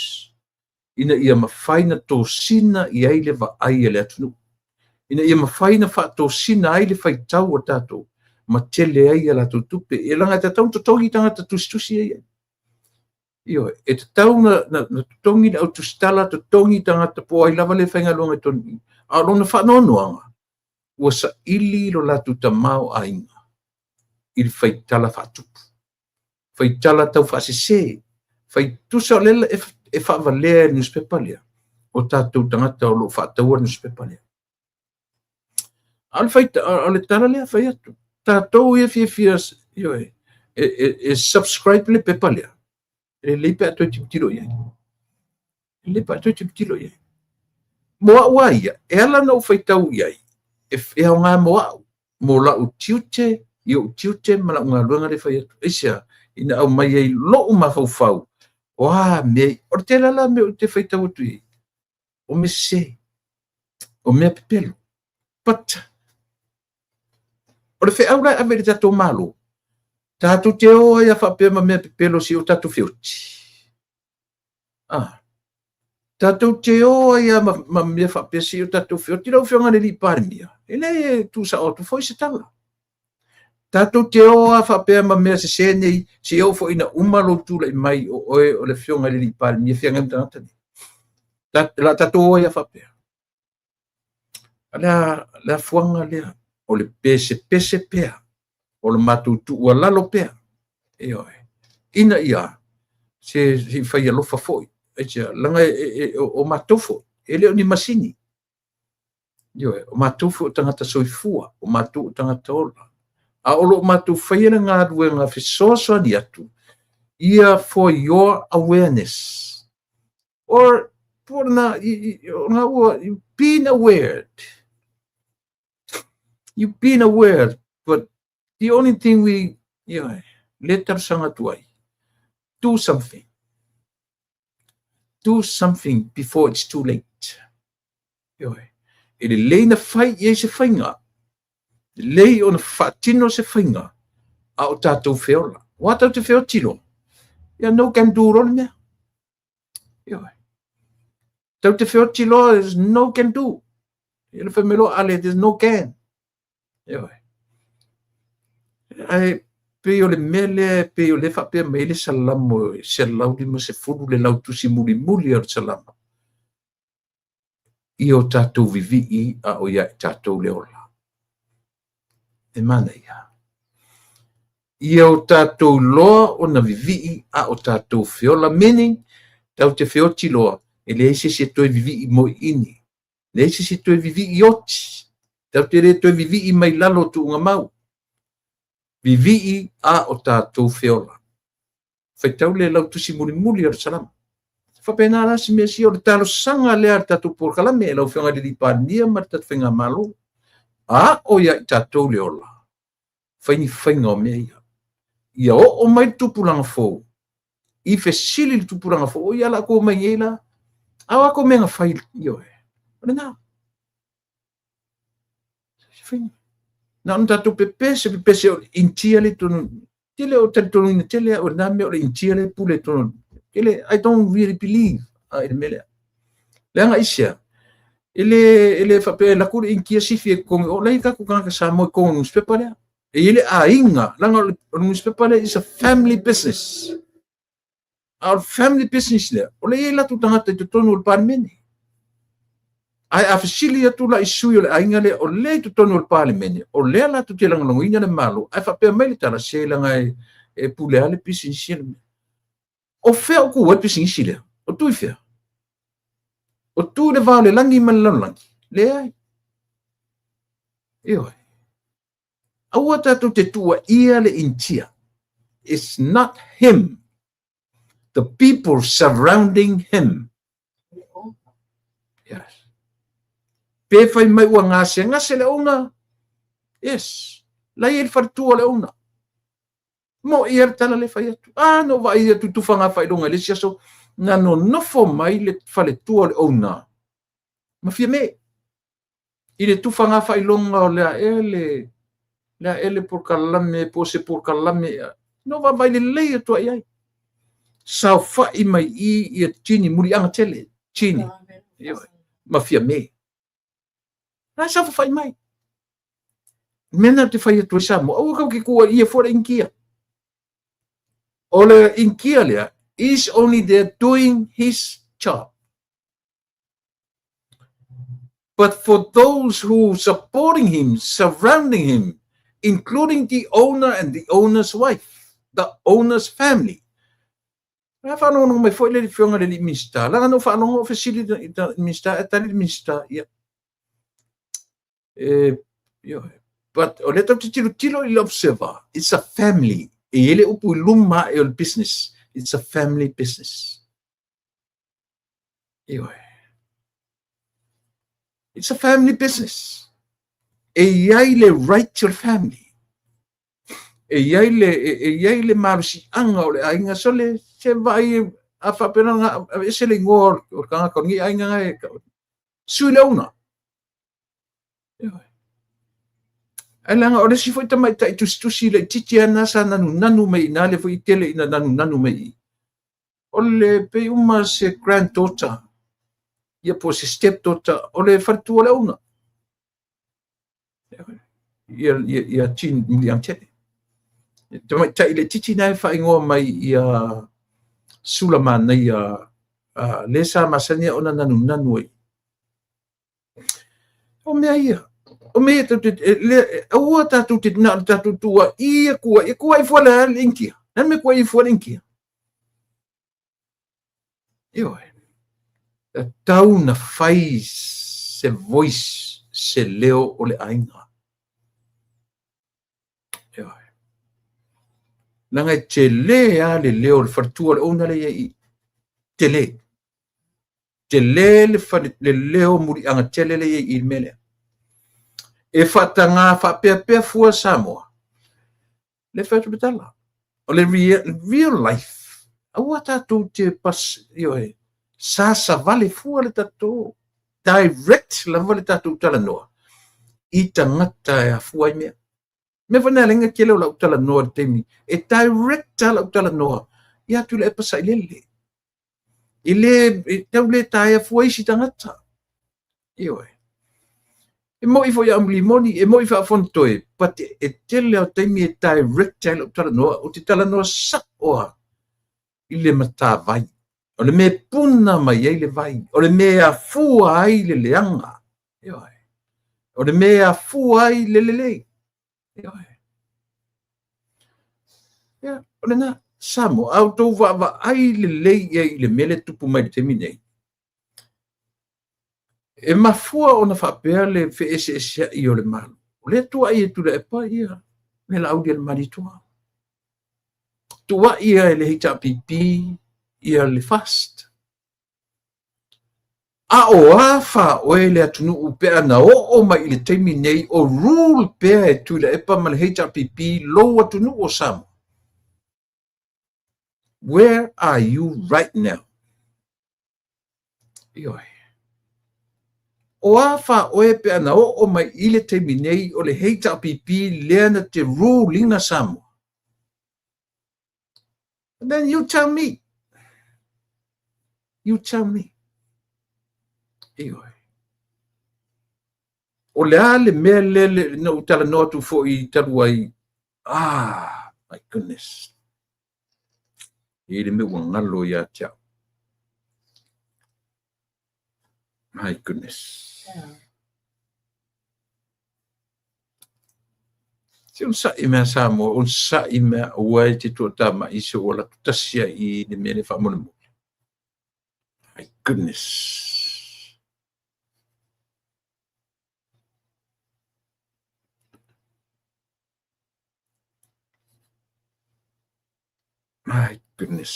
ina ia mafaina tosina i ai le va'ai e le atunuu ina ia mafaina fa'atosina ai le faitau o tatou ma tele ai a latou tupe e laga tatau totogi tagata tusitusi ai io e tatau na totogi le autusitala totogi tagata po ai lava le faigaloga i tonu a lona fa'anoanoaga ua saʻili lo latou tamao aiga i le faitala fa'atupu faitala tau fa'asesē faitusa o lela e fa'avalea e newspaper lea o tatou tagata o lo'o fa'ataua newspaper lea o le tala lea fai atu tatou ia fiafia io e subscribe le pepa lea e lei pe atoe tipitilo iai le pe atoe tipitilo iai moa'u ia e ala na u faitau iai e aogā moa'u mo la'u tiute ia u tiute ma la'u galuega le fai atu eisia ina au mai ai lo'u mafaufau oa me o le telala me o te faitau atu iai o me se o mea pepelo pata o le fe'au lai ave le tatou malo tatou te oa ia fa'apea ma mea pepelo si o tatou feoti tatou te oa ia ma mea fa'apea si o tatou feoti lau feoga le li'palemia e lē e tusa'o atu foi se tala tatou te oa fa'apea ma mea sesē nei si o fo'i na uma lou tula'i mai o oe o le feoga le li'palemia feagai tagata nei la tatou oa ia fa'apea le afuaga lea o le pese pea o le matou tu'ua lalo pea e oe ina ia se fai alofa fo'i etia laga o matou fo'i e le o ni masini ioe o matou fo'i o tagata soifua o matou o tagata ola a o lo'o matou faia le galuega fesoasoani atu ia for your awareness or porna you've been aware but the only thing we let sanga tuai do something before it's too late ele leina fai ia se fainga lei ona fatino se fainga a o tatou feola wa tatou feo tilo ia no can do ron mea tatou feo tilo is no can do ele fa melo ale there's no can ai pe o le mele pe o le fa pe mele salamo se laudi mo se fulu le lau tusi muli o salamo io tatou vivi a o ia tatou le ola e mana ia o tatou loa o na vivi a o tatou feola meaning tau te feoti loa e le ese se toi vivi mo ini le ese se toi vivi oti tau te re toi vivi mai lalo tu unga mau vivi a o tatou feola fai tau le lau tusi muli o salamo fa pena la si mesi o le talo sanga le ar tatou por kala me lau feonga li pania ma tatou fenga malo a o ia tatou le ola fai ni fainga o mea ia o mai tupulanga fo i fe sili tupulanga fo o ia la ko mai ela awa ko menga fai io na na tatou pepese o intia le tonu tele o tatou ina tele o na me o intia le pule tonu ele I don't really believe ele mele lenga isia ele fa pe la ku inkia sifi ko o lai ka ku ka sa mo ko newspaper le ele ainga langa newspaper is a family business our family business le o le la tu tanga te tonu o parlemeni ai afisilia tu la isu le ainga le o le tu tonu o parlemeni o le la tu te langa ngoinga le malo ai fa pe mai tala se langa e pule ale business o fea ku wat business le o tu fea o tu le vale langi man langi le ai io awa tatu te tua ia le intia it's not him the people surrounding him yes pe fai mai ua ngase le ona yes la il fartua le ona mo ia tala le fai atu no vai atu tu fanga fai longa le so na no fo mai le fale tua le ona ma fia me I le tufanga whailonga o lea ele por kalame, po se por kalame. No va vai le lei atua iai. Sao whai mai i tini muri anga tele. Tini. Mafia me. Nā sao whai mai. Mena te whai atua sa mo. Au kau ki kua ia fora inkia. O le inkia lea is only there doing his job. But for those who supporting him, surrounding him, including the owner and the owner's wife, the owner's family. Nga whanonga mai foi le whionga le minista. Langa no whanonga o fasili minista, tali minista, ia. But o le tau te tilo I observer, it's a family. E ele upu luma e o business. It's a family business. It's a family business. E iai le right to family. E iai le marusi anga o le ainga sole se vai a whapena e se le ngor o kanga kongi ainga e sui leuna. E langa o le si foi tamai tai tusi le titi ana sa nanu mei na le foi tele ina nanu mei. O le pe uma se granddaughter. Ia po se stepdaughter o le whartua leuna. Ia tin miliang tele. Tamai tai le titi nai whaingoa mai ia Sulaman na ia le sa masania ona nanu ai. O mea ia. O mea ua tatu te na tatu tua ia kua I fuala linkia. Nan me kua I fuala linkia. Tau na fai se voice se leo o le ainga. Langa te le a le leo le fartua le ona le iai. Te le. Te le leo muri anga te le iai I mele. E whatanga whapea fua Samoa. Le whatu betala. O le real life. Aua tatu te pas, sa vale fua le tatu. Direct la vale tatu tala noa. I tangata e a fua I mea. Me vana lenga kele o la utala noa temi. E direct la utala noa. Ia tu le e pasa ilele. Ile, tau le tae a fua isi tangata. E mo I foi am limoni, e mo I fa fontoe, but e tele o temi e direct tele o tala noa, o te tala noa sa oa I le mata vai. O le me puna mai ai le vai, o le me a fua ai le leanga. O le me a fua ai le lei. O le na, samo, au tau va ai le lei ai le mele tupu mai le temi nei. E mafua ona whapea le wheese I o le malu. O le tua I e tura e pa ia. Me la audia le mari tua. Tua ia e le hita pipi ia le fast. A o afa o e le atunu upea na o mai le teimi nei o rule pea e tura e pa ma le hita pipi lo atunu o Samoa. Where are you right now? O afa o e pe ana o mai ile te minei o le heita pipi leana te rulinga Samoa. And then you tell me. You tell me. O le ale mea lele na utala noa tu fo I taru ai. My goodness. Ile me wangalo ya tia. My goodness. Se un sa I mea Samoa, un sa I mea ua te tuatama I se ola tutasia I ne mea ne whamona mo. My goodness. My goodness.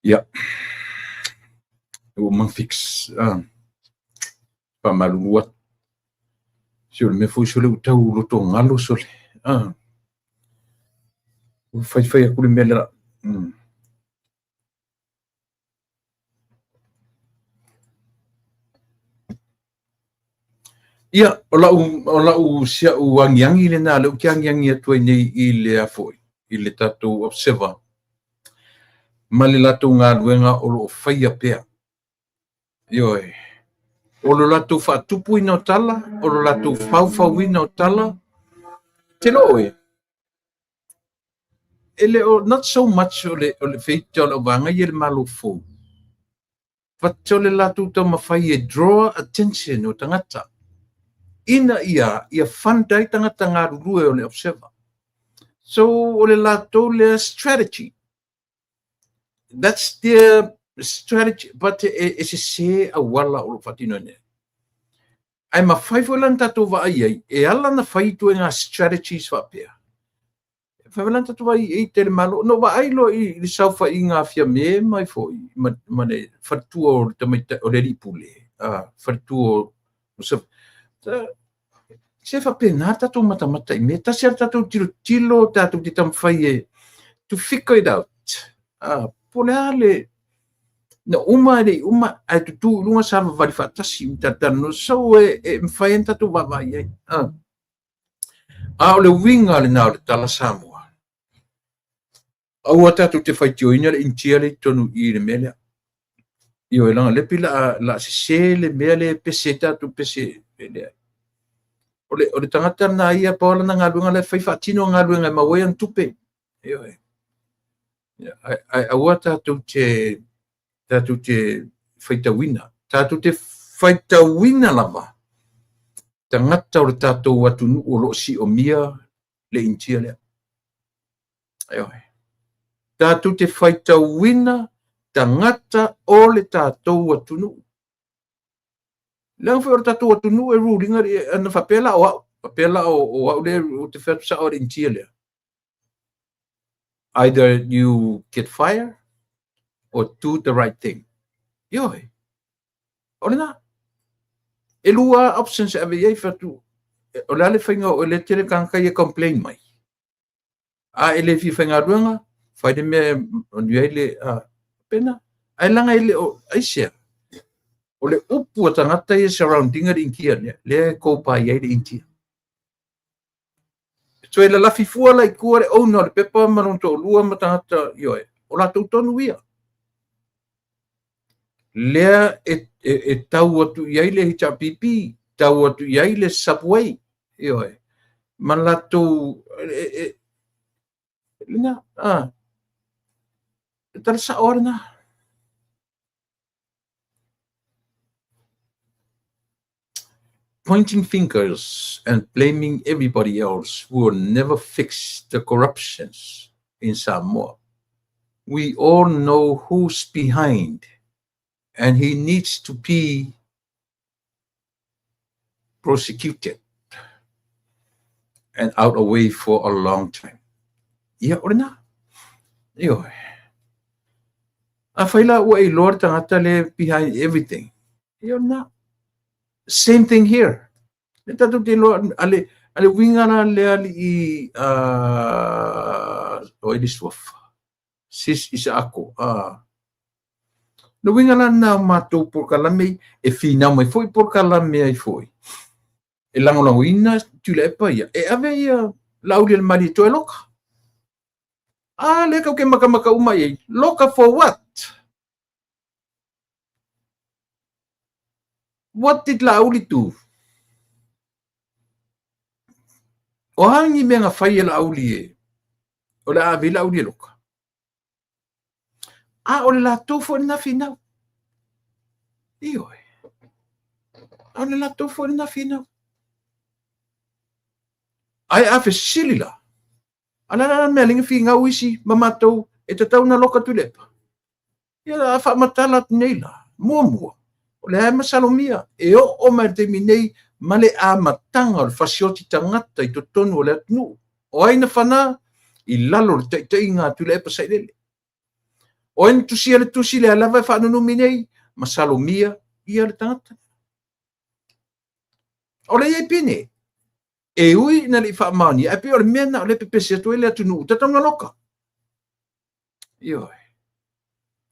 Ia. O mangfix. Pamalulua. Sio me foi sole utau loto ngalo sole. Fai aku le mele. Ia, o lau sia u wangiangi le na le ukiangiangi atu nei I le afoi. I le tatou observer. Ma le latou ngā luenga o lo whaia pea. Ioi. O lo latou whaatupu ina o tala, o lo latou whauwhau ina o tala. Te loe. Ele o, not so much o le feita o le wanga I le malo fo. But o le latou tau mawhai e draw attention o tangata. Ina ia whandai tangata ngā rurue o le observer. So o le latou le strategy. That's their strategy, but it's a say a wala o fatino ne. Ai ma fai fo lan tatou va ai e ala na fai tu nga strategies fa pea. Fai lan tatou vai e te malo no va ai lo I sau fa inga fia me mai fo ma ne fatu o o le ripule. Fatu o se fa pena tatou mata I me ta se tatou tilo tatou te tam fai e to figure it out. Polale na uma ai tu lunga sa va fa tasi tatano so e mfaenta tu va vai o le winga le na le tala Samoa au ata tu te fai tioina le intia le tonu I le mele io e langa le pila la se le mele peseta tu pese le o le tangata na ia paula na ngalunga le fai fatino ngalunga ma wean tupe io ai awata tu te faita wina. Tatu te faita wina lava. Tangata o le tatou atunu o lo si o mia le intia lea. Aioi. Tatu te faita wina tangata o le tatou atunu. Lang for tatou atunu e rulinga ana fapela o le o te fetsa o le intia lea. Either you get fired or do the right thing. Yoi. Ole na. E lua options ave ye fatu. Ole ale whainga o le tere kanka ye complain mai. Ele fi whainga ruanga, whaide me o niai le pena. Ai langa ele o aisea. O le upu o tangata ye surrounding ar inkia le koupa ye le intia. So ele la fifua lai kua le ono le pepa maronto lua matangata yoi. O la tautonu ia. Lea e tau atu iai le hita pipi, tau atu iai le subway, ioi. Man lato, lina, tala sa ora na. Pointing fingers and blaming everybody else will never fix the corruptions in Samoa. We all know who's behind. And he needs to be prosecuted and out of the way for a long time. Ia ora na. Io. A faila ua I Lord tangata le behind everything. Ia na. Same thing here. Le tatu te Lord ale winga na le ali o I diswafa. Sis isa ako. No winga na matou por kalame e fina mai foi por kalame ai foi. E lango ina tu le pa ia. E ave ia lauli le mari to loka. Le ka ke maka uma ia. Loka for what? What did lauli do? O hangi me nga fai lauli e. O le ave lauli loka. O le latou fo na fina. Ioi. O le latou fo na fina. Ai afe silila. Ala melinga finga uisi mamatou e te tau na loka tulepa. Ia fa matala neila. Mua. O le masalomia e o mai te minei male a matanga o fasioti tangata I totonu o le atnu. O aina whana I lalo le taʻitaʻiga atu i le e pasaʻilele. O ena tusia le tusi le alava e whaanunumi nei, ma salomia ia le tangata. O le iei pine, e ui na li whaamaoni, e pe o le mena o le pepesi atu ele atu nuu, tatanga loka. Ioi.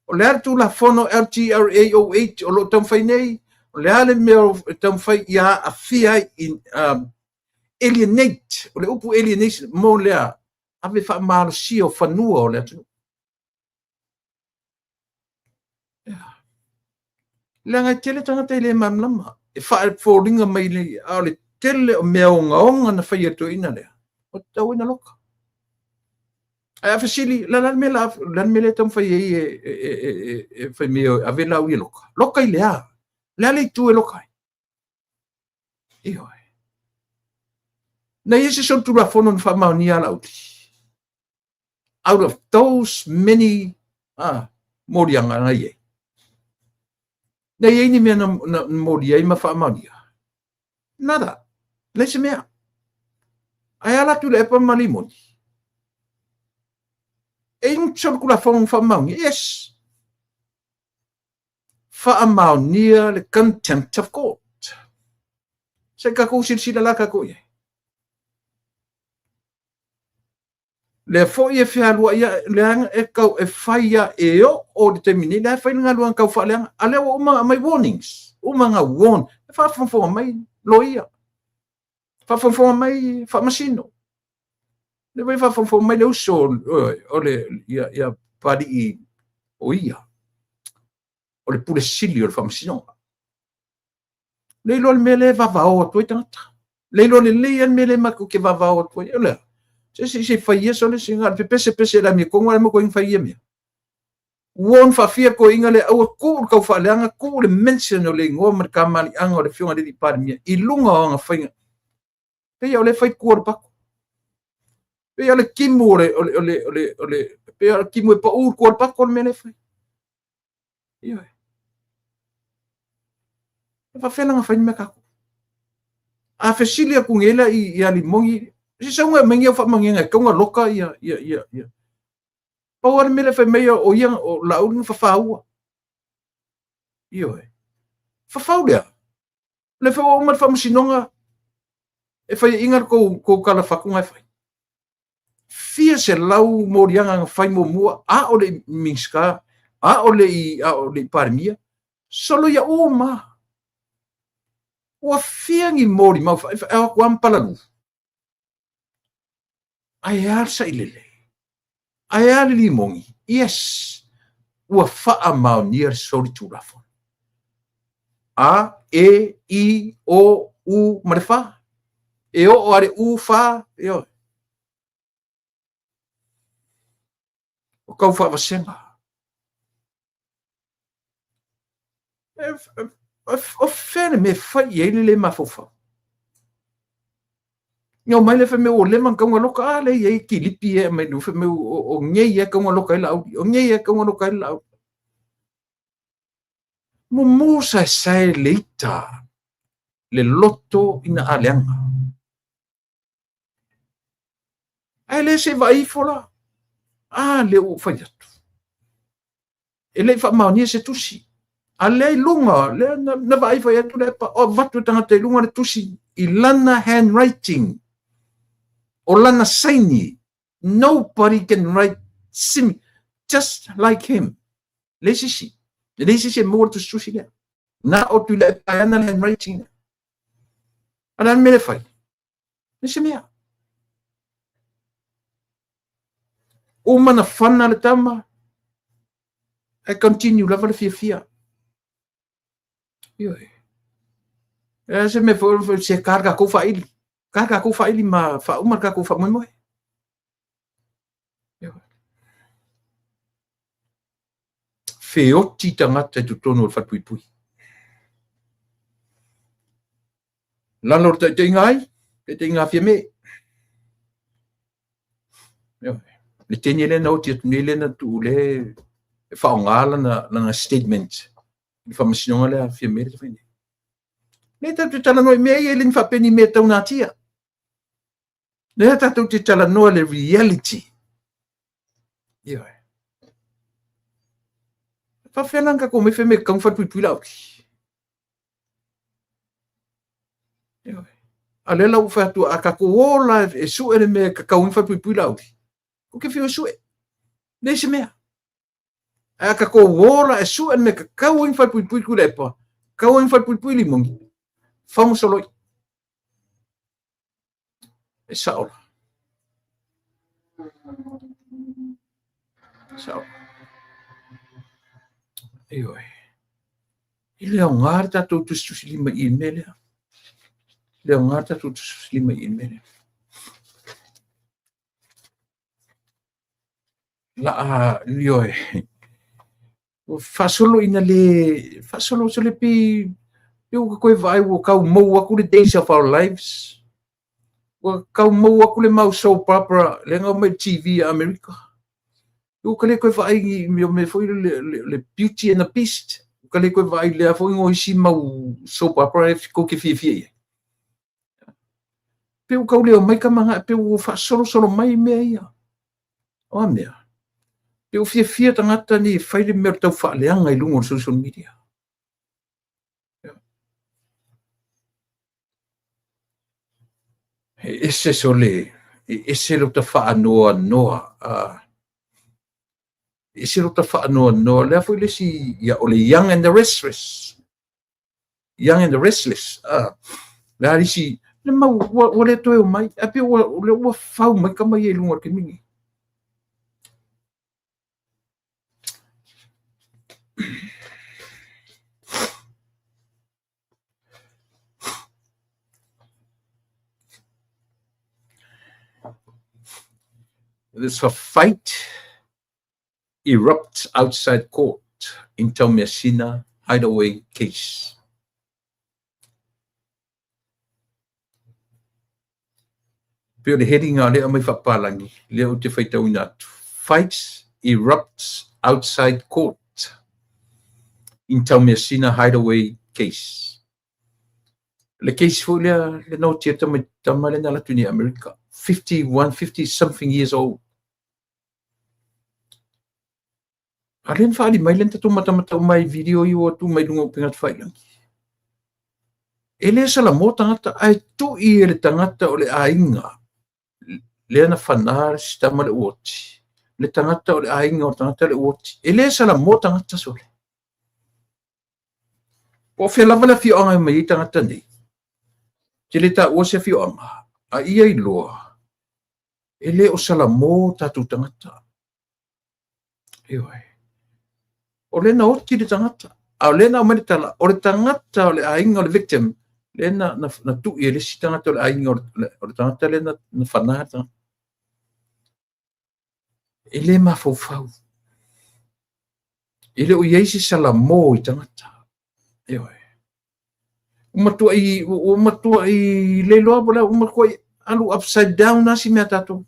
O le atu la fono LTRA08 o lo tamwhai nei, o le ale mea tamwhai ia a fia in alienate, o le upu alienation, mo lea, ave whaamalo si o whanua o le atu. Le ngai tele tangata i le mamlama, e whae fōringa mai le, a le tele o mea o ngaonga na whai atu ina lea, o tau ina loka. Ai a fasili, lan me le tam whai e whai mea a vela ui loka. Loka i lea, lea le tu e loka. Ioi. Na yese son tu la fono na whamau ni ala uti. Out of those many, morianga na ye. Na ye ni mea na moria i ma whamau ni. Nada. Leise mea. Ai ala tu le epa malimoni. E yung son kula fono whamau ni. Yes. Whamau ni le contempt of God. Se kako sila la kako ye. Le fo ye fia lua ia leanga e kau e faia e o determine le fai nga lua kau fa leanga ale o ma mai warnings o nga warn fa fo mai loia fa fo mai fa masino le vai fa fo mai le uso o le ia pari o ia o le pure silio fa masino le lo mele va va o to tanta le lo le mele ma ko ke va va o to le se faia sole singa pe pese la mi kongo mo ko in faia me won fa fia ko inga le au ku ka fa leanga ku le mention le ngo mar ka mali anga le fionga di par mi I lunga nga fainga pe yo le fai ku pa pe yo le kimu le pe yo kimu pa u ku pa ko me le fai yo fa fela nga fai me ka a fesilia ku ngela I ali mongi si saunga mengia fa manginga konga loka ia pawar mele fa meio o ia o launu fa faua io fa faula le fa o mar fa musinonga e fa ingar ko kala fa kunga fa fia se lau morianga fa mo mua a o le minska a o le parmia solo ia uma o fia ngi mori ma fa ko ampala ai arsa ilele. Ai ali limongi. Yes. Ua faa mau nier sori turafon. A, E, I, O, U, marefa. E o are U, fa. Yo. O kau fa vasenga. O fene me fai ele le mafofa. Yo mai le fe me o le man ka loka le ye ki lipi e me no fe me o nge ye ka loka ila o nge ye ka loka ila mo musa sai leita le loto ina aleanga ai le se vai fola le o fa yatu ele fa ma ni se tusi ale lunga le na vai fa yatu le pa o vatu tanga te lunga le tusi ilana handwriting Olana Saini, nobody can write just like him. Leisishi more to sushi. Na o tu le payana handwriting. Alan melefai. Lesimia. Uma na fana le tama. I continue lava le fia. Yoi. Se me for se carga ko fa ili. Kaka ko fa ili ma fa umar ka ko fa mo. Feoti tangata tu tono fa pui. Lanor te inga fia me. Le tenye na o te tunele na tu le fa ngala na statement. Fa masinonga le fia me te fine. Ne ta tu tala no me ele fa peni me tau na tia. Ne ta tu te tala no le reality. Ia. Whawhenanga ko me wheme kang whatpui lau. Ia. A le lau whatu a kako ola e su ere me kakau whatpui lau. O ke whio su e. Nese mea. A kako ola e su ere me kakau whatpui kulepa. Kau whatpui limongi. Whamu soloi. E saola. Saola. Ioi. I leo ngāra tātou tusi lima I melea. Leo ngāra tātou tusi lima I melea. La ioi. Fasolo ina le, fasolo so le pi, piu koe vai wo kau mau aku le Days of Our Lives. Wo kau mau aku le mau soap opera, le ngau mai TV America. Piu kale koe vai me foi le Beauty and the Beast. Kale koe vai le foi ngo isi mau soap opera ko ke fie. Piu kau leo mai ka manga piu fasolo mai mea ia. O mea. Piu fie tangata ni whaile mea tau whaaleanga I lungo social media. Ese sole, ese lo ta whaanoa noa. Ese lo ta whaanoa noa. Lea foi le si ia ole Young and the Restless. Young and the Restless. Lea li si, le mau wale toe o mai. A piu le ua whau mai ka mai lungo ke mingi. This fight erupts outside court in Tomiasina hideaway case. Pio le heading a lea mai whapalangi, lea o te whaitau inatu. Fights erupts outside court in Tomiasina hideaway case. Le case fu lea le no tia tamale na latuni America. 50 something years old. Alen whaali mai lenta tu mata mai video I o tu mai lungo pingat whailangi. E lea sala mo tangata ai tu I le tangata o le ainga. Lea na whanara si tama le uoti. Le tangata o le ainga o tangata le uoti. E lea sala mo tangata sole. Po whea lava la fionga mai I tangata nei. Te le ta ua se fionga. A ia I loa. E le o sala mo tatu tangata. Ioi. O le na oti le tangata. A le na o manitala. O le tangata o le ainga o le victim. Le na tu I le si tangata o le ainga o le tangata le na whanata. E le mawhauwhau. E le o ieisi sala mo I tangata. Ioi. Umatua I le loa bola umatua I alu upside down nasi mea tato.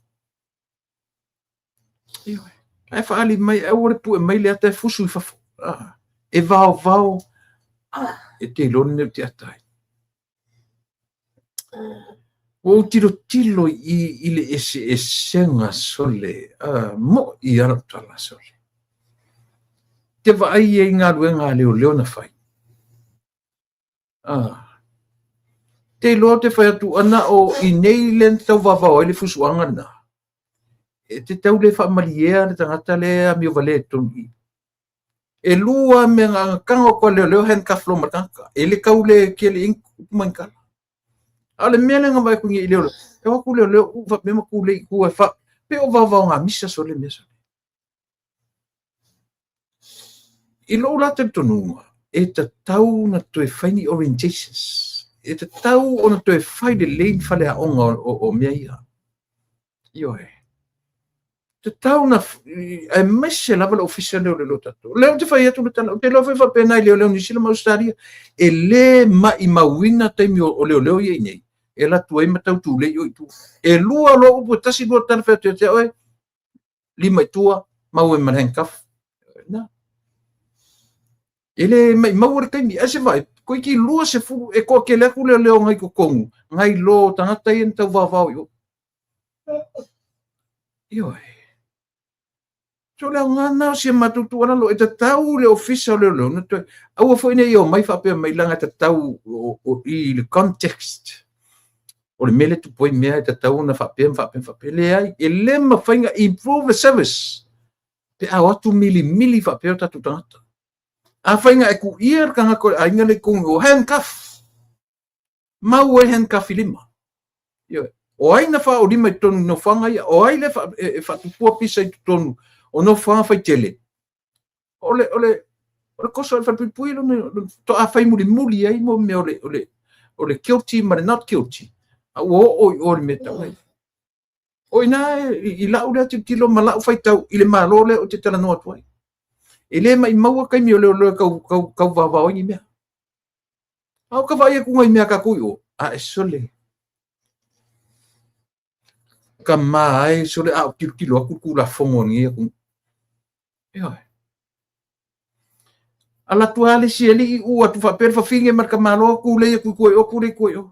Ioi. Ai whaali mai, e ore pu e mai le ata e fusu I fafo. E vao. E te lone te atai. O tilo I le ese senga sole. Mo I aratala sole. Te vai e ngā luenga leo na whai. Te loa te whai atu ana o I nei len tau wawao ele fusuanga na. E te tau le whamaliea le tangata le a mio vale tonu. E lua me ngā kango kwa leo hen kaflo matanga. E le kau le kia le inku mankala. A le mea le ngā vai kungi I leo. E waku leo uwa me maku le iku e wha. Pe o wawao ngā misa so le mesa. I loo la te tonunga. E te tau na toe whaini orientations. E te tau o na toe whai le lein whale a onga o mea ia. Ioe. Te tau na e mese lava le official leo le lo tato. Leo te whai atu le tala. Te leo whai whapena I leo ni sila maustaria. E le mai mawina taimi o leo iei nei. E la tuai matau tu le i tu. E lua lo upu tasi lua tala whai te oe. Lima I tua. Mau e manhen kaf. Na. Ele mai mau re taimi ase vai ko ki lua se fu e ko ke le ku le ngai ko kongu ngai lo tangata I tau vavao yo. So le ngana se matutu ana lo e tau le official le lo no to au foi nei o mai fa pe mai langa tau o i le context o le mele tu poi mea tau na fa pe le ai e le ma fainga improve the service pe a watu mili fa pe tatu tangata a fainga e ku ier kanga ko ainga le kung o handcuff mau e handcuff lima yo o ai na fa o lima tonu no fanga ia o ai le fa tu po pisa tonu o no fa fai tele ole koso fa pui lo to a fai muli ai mo me ole guilty but not guilty o me tau o ina i la ule tu tilo mala fai tau ile malo le o te tala no atu ai ele mai mau kai mi ole kau va o ni me au ka vai ku ngai me ka ku o a sole ka mai sole a tilo ku la fongo ni ku ala tuale si eli u atu fa per fa finge marka malo ku le ku o ku le ku o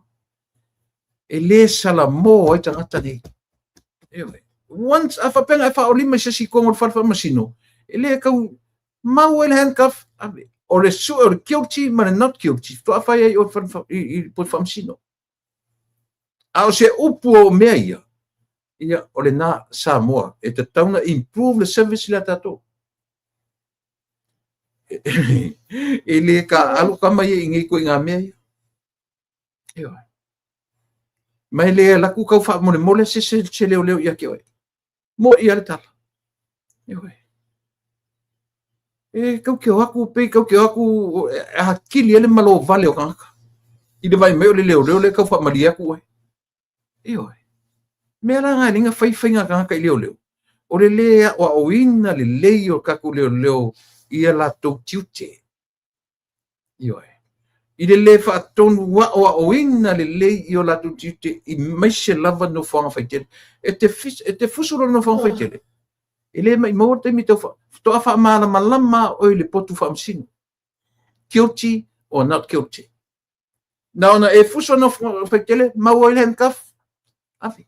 ele sala mo ai tangata ni once a fa penga fa olima se si ko fa masino ele ka mau el handcuff o le su o guilty but not guilty to fa ai o fa po fa masino a se upu o meia ia o le na Samoa e te tauna improve the service la tato ele ka alu ka mai ngi ko nga me yo mai le la ku ka fa mo le se le ya ke mo ia ta yo e ka ke aku pe ka ke aku a kili ele malo vale o ka i de vai me le ka fa maria ku yo me la nga ninga fai nga ka le o le o ina le o ka ku le ia la tau tiute. Ioe. I le fa tonu wa o ina le io la tau tiute i maise lava no whanga whaitele. E te fusuro no whanga whaitele. I le mai maua te mi tau wha. Toa wha maana malama o i le potu wha amsino. Guilty or not guilty. Na ona e fusuro no whaitele, maua i le handcuff. Afi.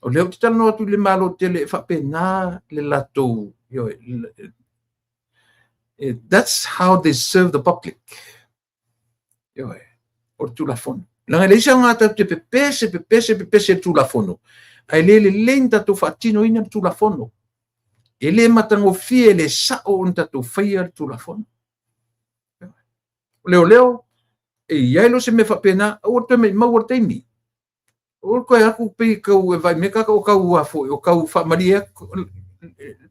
O leo te tala no atu le malo tele wha pe nā le latou. Ioe. That's how they serve the public. Or tulafono. Langa le isa ngata te pepese tulafono. Ai le lenta to fatino ina tulafono. Ele matango fie le sao unta to faia tulafono. Leo e yailo se me fa pena o te me mau te mi. O ko aku pe ko vai me ka o ka fa maria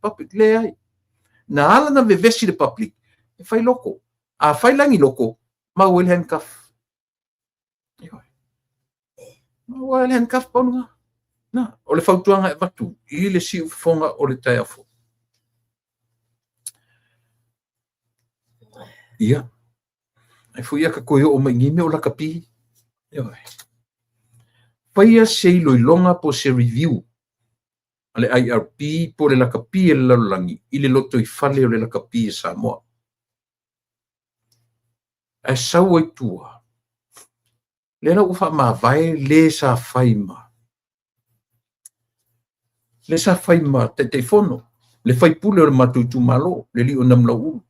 public le ai. Na ala na vevesi de public e fai loko a fai langi loko ma o handcuff ma o handcuff ponu na o le fautuanga e watu i le si fonga o le taiafo ia ai fu ia ka koe o mai ngime o la kapi paia se loilonga po se review ale IRP po le lakapi e lalangi i le loto i fale o le lakapi e Samoa. E sau ai tua. Le na ufa ma vai le sa faima. Le sa faima te te fono. Le fai pule o le matutu malo. Le li o namla u.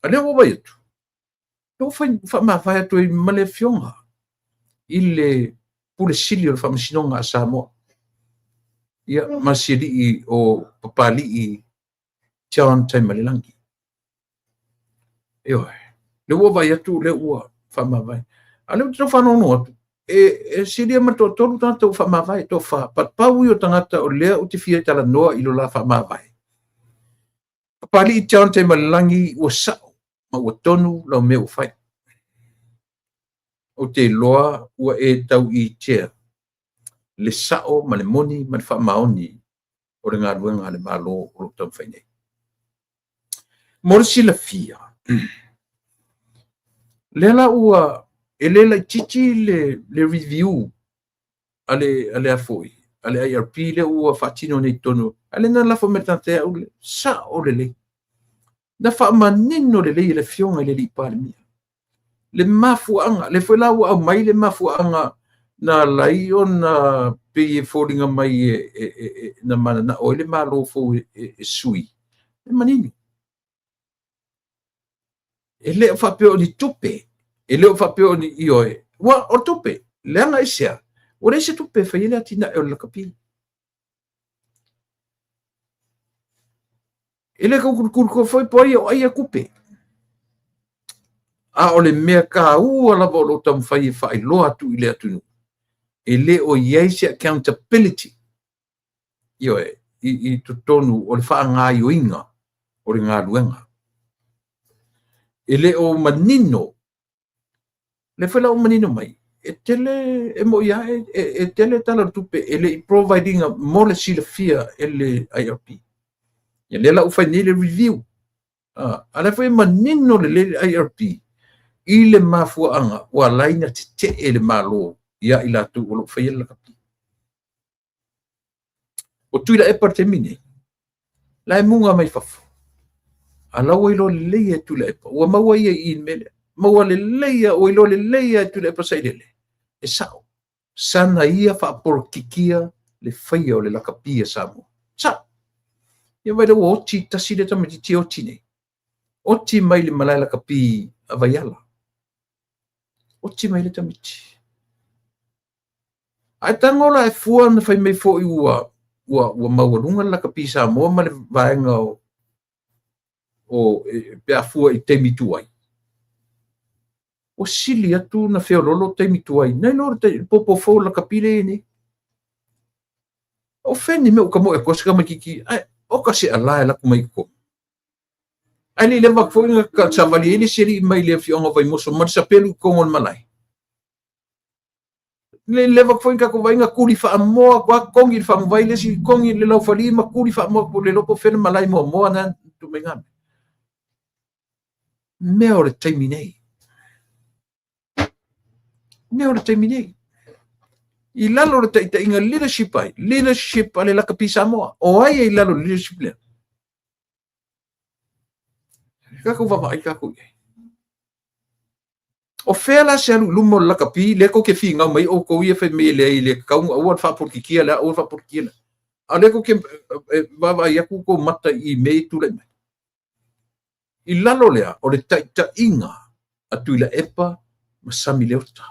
Ale o vai atu. Le ufa ma vai atu i male fionga. I le pule sili o le whamasinonga a Samoa. Ia masiri o papali i John Taimalilangi. Io le ua vai atu le ua fama vai. Ale to fa no atu. E siri ma to tanto fama vai to fa pat pau yo tangata o le o te fia tala noa i lo la fama vai. Papali i John Taimalilangi o sa ma o tonu lo me o fai. O te loa ua e tau i chair. Le sao ma le moni ma le whamaoni o le ngā ruenga le malo o lo tau whainei. Morisi la fia. Lela ua e lela i titi le review ale afoi. Ale IRP le ua whatino nei tono. Ale na lafo metantea o le sa o le le. Na whamanino le le fionga le li pale mia. Le mafuanga, le whela ua au mai le mafuanga na lai o na pe folinga mai na mana na ole malo fo sui manini ele fa pe ni tupe ele fa pe ni ioe wa o tupe le nga isia ore se tupe fa ele atina e la kapi ele ko foi poi o ia kupe a ole mea ka ua la lo tam fai fai lo atu ile atu ele o yeise accountability ioe i tonu o le fa nga yoinga o le nga luenga ele o manino le fela o manino mai e tele e mo ia e tele tala tupe ele providing a mole sila fia ele IRP ele la ufa ni le review ala foi manino le IRP ile mafuanga wa laina te ele malo ia ila tu o fa ia la kapi o tuila e partemine la munga mai fafu ala o ilo leia tu le o maua ia in mele maua le leia o ilo le leia tu le pasailele e sao sana ia fa por kikia le faia o le lakapia samo sa ia vai le oti tasi le tamati ti oti nei oti mai le malai lakapi avaiala oti mai le tamati ai tangola e fua na fai mai fo i ua maua lunga lakapi samo ma le vaenga o pe afua i te mituai o sili atu na feololo te mituai nei lor te popo fo la kapile ni o feni me o kamo e koska makiki o kasi ala la kuma iko ali le vak fo nga ka savali ni siri mai le fionga vai moso mar sa pelu kongon malai le vak fo nga ko vai nga kuli fa mo kwa kongi fa mo vai le si kongi le lo fali ma kuli fa mo le lopo fen malai mo na tu menga me o le terminei i lalo le ta inga leadership ale la kapisa mo o ai i lalo leadership le kako va mai kako o fela se alu lumo la kapi le ko ke finga mai o ko ia fe me le ka un o fa por ki la o fa por ki la ale ko ke va ia ko mata i me tu le i lalo le o le ta inga atu la epa masami le ota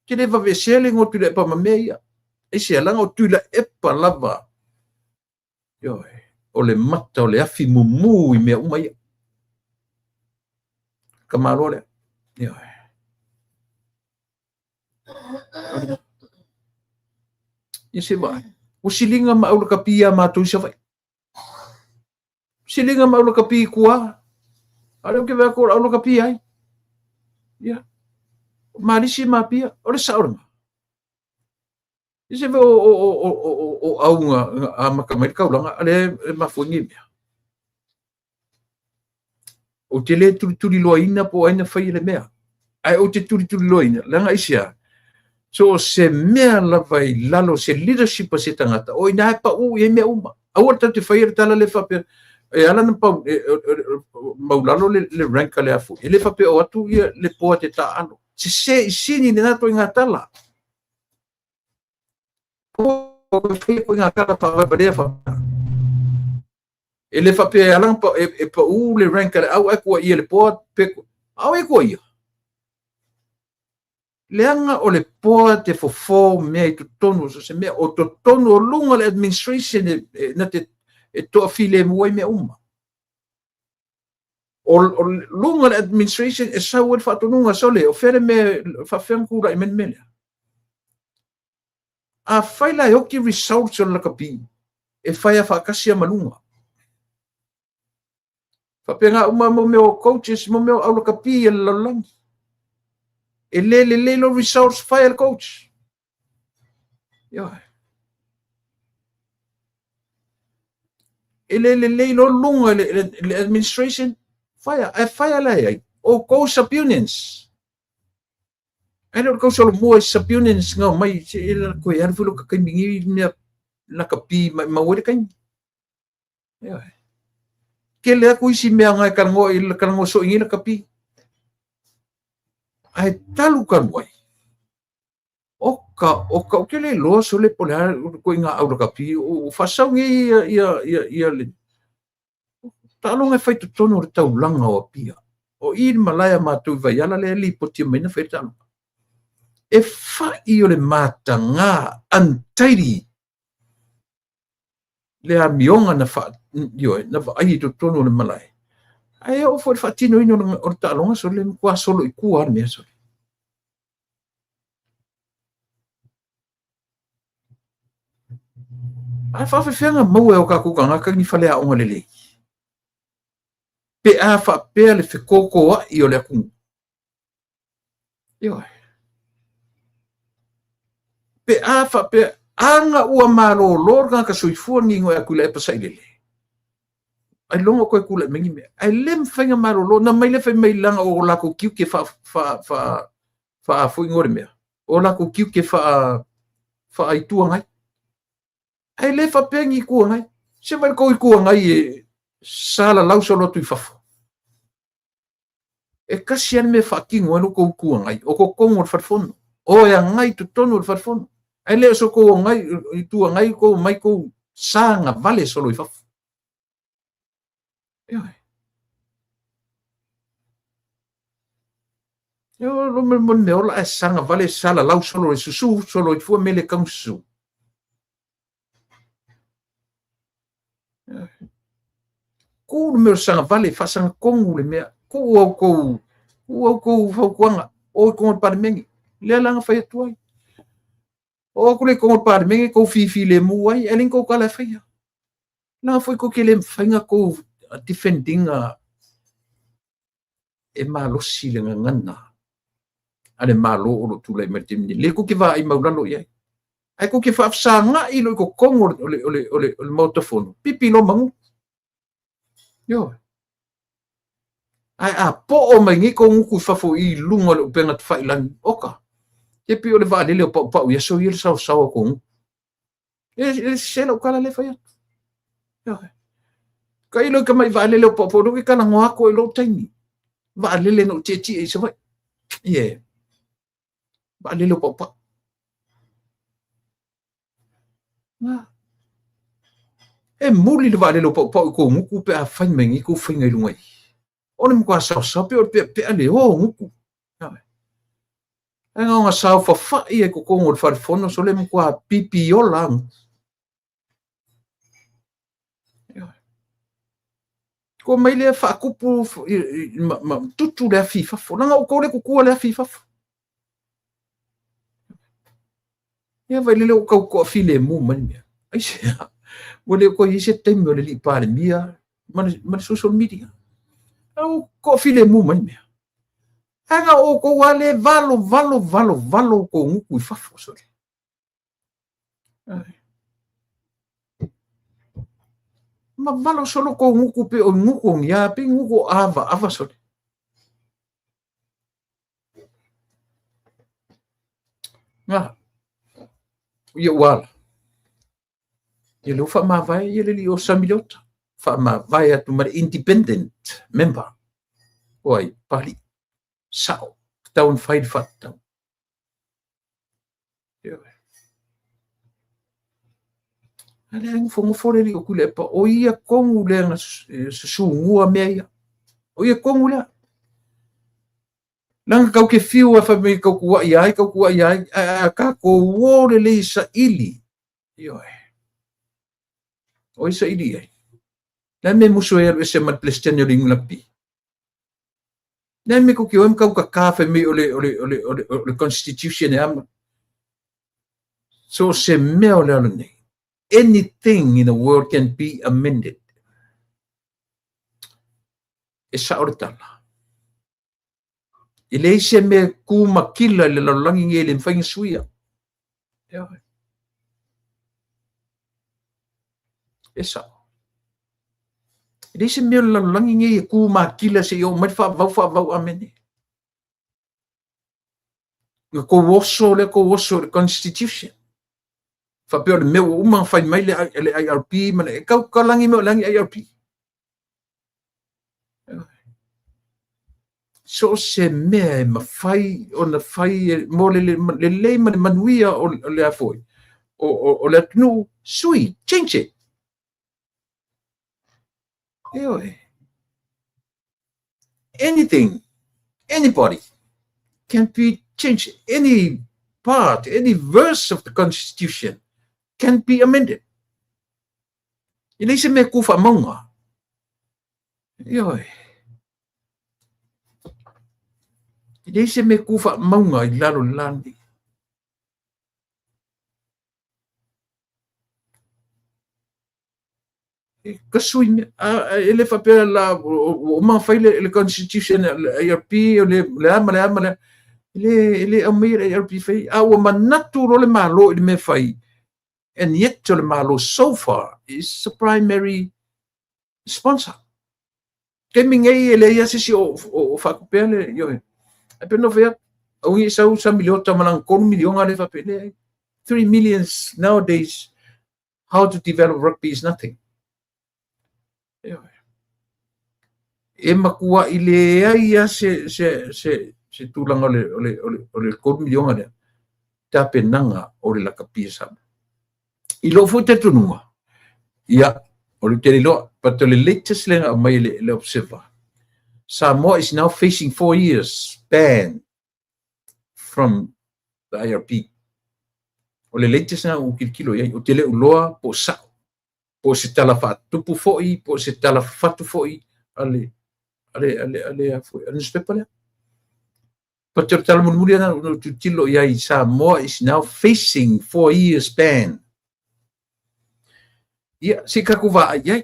ke le va vesele ngo tu le pa mameia e se langa o tu la epa lava yo o le mata o le afi mumu i me uma ia kamalo le yo ise vai o silinga ma o kapia ma tu se vai silinga ma o kapi kuā ale ke va ko o kapia ai ya marisi mapia o le sauranga ise o aunga a makamai kaulanga ale mafungi o te le tuli loina po aina fai le mea ai o te tuli loina langa isia so se mea la vai lalo se leadership se tangata o ina pa u e mea uma au te fai tala le fa e ala na pa maulalo le rank le afu ele fa pe o atu le po te ta alo se sini na to ngatala o fe ko ngatala pa va de fa ele fa pe ala pa e pa u le rank le au ko ia le po pe au e ko ia leanga o le po te fo me tu tonu se me o to tonu lunga le administration na te to afile mo me uma o lunga le administration e sa word fa tonunga sole o fere me fa fen kura i men mele a faila yo ki results o la kapi e faia fa kasia malunga fa penga uma mo me o coaches mo me o la kapi e la lang e le lo results faia coach yo e le lo lunga le administration fire lai o ko sapunions ai lo ko solo mo sapunions nga mai se ela ko ia fulo ka mingi na kapi ma wele kan ke le ko isi me nga kan ngo so ingi na kapi ai talu kan wai o ke le lo so le pole ko inga au ka pi o fasau ngi ia le talonga fai tu tono re tau langa o pia o i malaya matu vai ala le li poti mena fai talo e fa i o le matanga antairi le a mionga na fa yo na va ai tu tono le malai ai o fo fatino ino o talonga so le kwa solo i kuar me so ai fa fa fenga mo e o ka ku ka ni fale a onga le pe a fa pe le fe koko i o le ku yo pe a fa pe anga ua malo lor ka soifua ni ngo aku le pasai le ai longo ko ku le mengi me ai lem fenga malo lo na mai le fe mai langa o la ko kiu ke fa fu ngore me o la ko kiu ke fa ai tu ngai ai le fa pengi ku ngai se vai ko ku ngai e sala lau solo tu fa e kasian me fa kingo no ko ku ngai o ko kongo fa fon o ya ngai tu tonu fa fon ai le so ko ngai tu ngai ko mai ko sanga vale solo i fa yo lo me ne ola e sanga vale sala lau solo e susu solo i fu mele kam su ku me sanga vale fa sanga kongu le me ku ko fa kwanga o ko pa mengi le langa fa tuai o ko le ko pa mengi ko fi le mu ai elin ko kala fa ya na foi ko ke le fainga ko defending e malo sile ngana ane malo o tu le mertim le ko ke va i maulalo ye ai ko ke fa sanga i lo ko kongo ole motofono pipi lo mangu yo ai a po o mangi ko ngu fa fo i lunga le penga fa ilan oka ke pi ole va le pa ya so il sa ko e se lo kala le fa ya yo kai lo ka mai va le po do ke kana ngoa ko lo tani va le no ti e se vai ye va le po e muli le va le po ko ngu pe a fa mengi ko fa ngai lungai ona mo kwa sa pe ale o ngu nga nga sa fa e ko ngol fa fono so le mo kwa pipi o lang ko mai le fa kupu tutu le fifa fo nga ko le ku le fifa ya vai le ko fi le mu man ai se o le ko ise tem le li pa le mia man social media au ko fi le mu man anga o ko wale valo ko ngu fa fo so ma valo solo ko ngu pe o ngu ya pe ngu ava so nga ye wala ye lo fa ma vai ye le o samilota fa ma vai atu ma independent member oi pali sao taun fight fatta ale ang fongo fore li o kule pa o ia kongu le nga su ngua mea o ia kongu le nang kau ke fiu a fa me kau kua ia a ka ko wole le sa ili yo o isa ili ai na me muso e se mat plestion ring lapi na me ko ke o kau ka fa me ole constitution am so se me o le nei anything in the world can be amended e sa o tala ile se me ku makila le langi ngele mfang suia esa ile se me langi ngele ku makila se yo mai fa va amene ko woso le constitution fa pe le meu uma fai mai le IRP ma le ka langi me langi IRP so se mea mawhai o na whai mo le manuia o le afoi. O le atunu, sui, change it. Anything, anybody can be changed. Any part, any verse of the Constitution can be amended. Ini se me kufa maunga. Ini se me kufa maunga I lalo landi. Kasui ele fa pela la o ma fai le Constitution IRP o le ama ele amira IRP fai o manatu ro le malo le me fai. And yet to le malo so far is the primary sponsor. Kemi ngai ele ia sisi o whakupele ai pe no vea o i sa miliota malang kon miliona le whapele 3 millions nowadays. How to develop rugby is nothing. E makua I le ia se tulanga o le kon miliona le ta penanga o le lakapia sa. I lo fu te tunua. Ia o le te lo but the latest lenga mai le observer. Samoa is now facing 4 years ban from the IRP. O le latest na o kilo ia o te le uloa po sa po se tala fa tupu foi po se tala fatu foi ale newspaper le. But te tala muri na no tilo ia Samoa is now facing 4 years ban. Ia si kakuva ia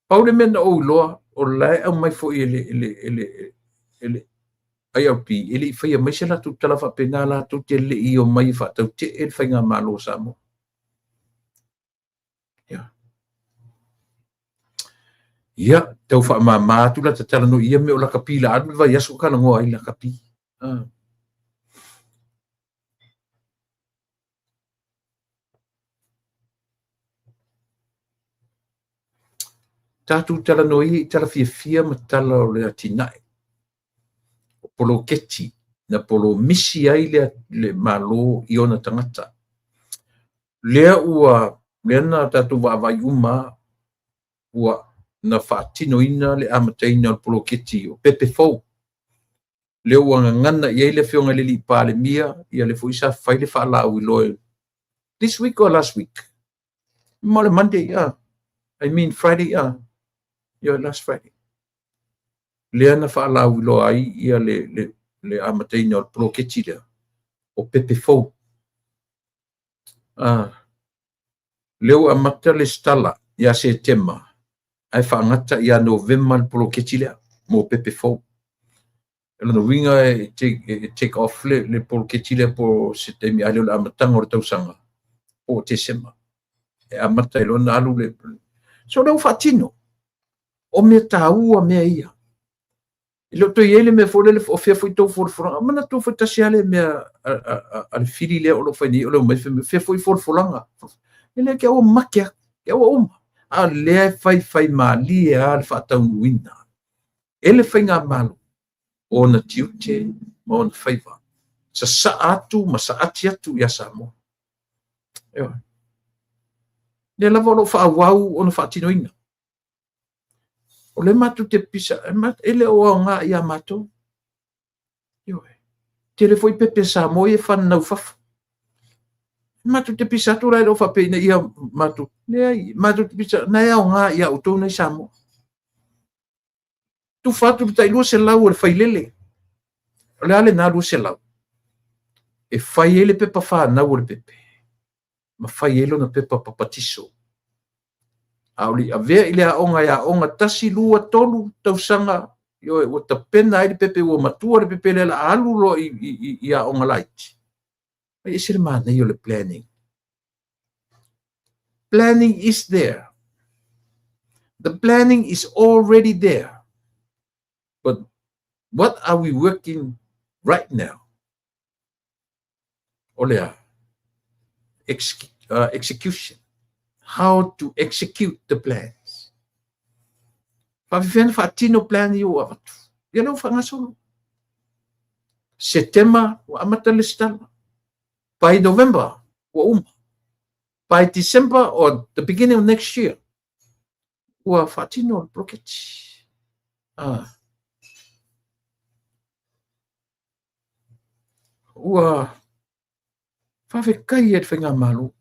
Paule mena o loa o lai au mai foi ele IRP ele fai mai sela tu tala fa penala tu te le I o mai fa tu te el fai nga malo Samoa. Ia tau fa mama tu la tala no ia me o la kapila adu va yaso kana ngo ai la kapi. Tatu tala noi tala fia ma tala o le atinai. O polo keti na polo misi ai le malo I ona tangata. Lea ua lena tatu wa vai uma ua na whaatino ina le amataina o polo keti o pepe fau. Lea ua ngana iei le fionga le li pale mia ia le fuisa fai le whaala au iloe. This week or last week? Mole Monday, I mean Friday, last Friday. Lea na whaala au iloe ai ia le amataina o polo keti lea o pepe fau. Leo amata le stala ia September ai whaangata ia November polo ketile mo pepe fau. Ela no winga take off le polo ketile po September ale le amatanga o tausanga o December. E amata ilo na alu le. So leo fatino o me taua mea ia. Ilo to yele me fo le o fia foi to for mana to foi tasiale me al fili le o lo foi ni o lo me fia foi for langa. Ele que o makia que o a le fai mali al fatau wina. Ele fai nga malu o na tiute mo na faiva. Sa atu ma sa ati atu ya Samoa. Le la volo fa wau o na fatino ina. O le matu te pisa, ele o nga ia mato. Te foi pepe Samoa e fan nau fafu. Matu te pisa tu rai o fa pe ia matu. Ne matu te pisa na ia o nga ia o tona Samoa. Tu fatu tai lu se lau o fai lele. O le ale na lu se lau. E fai ele pepa fa na o le pepe. Ma fai ele na pepa papatiso. Auli ave ile a onga tasi lua tolu tausanga yo o ta pena ile pepe o matua le pepe le alu lo I a onga light. Ai sir mana yo le planning. Planning is there. The planning is already there. But what are we working right now? Olea execution. How to execute the plans. Fa fatino plan yo ia leo whangasolo. September, wa amata le stala. By November, wa by December or the beginning of next year, wa whatino le bloketi. Ua whawhekai e whenga malu.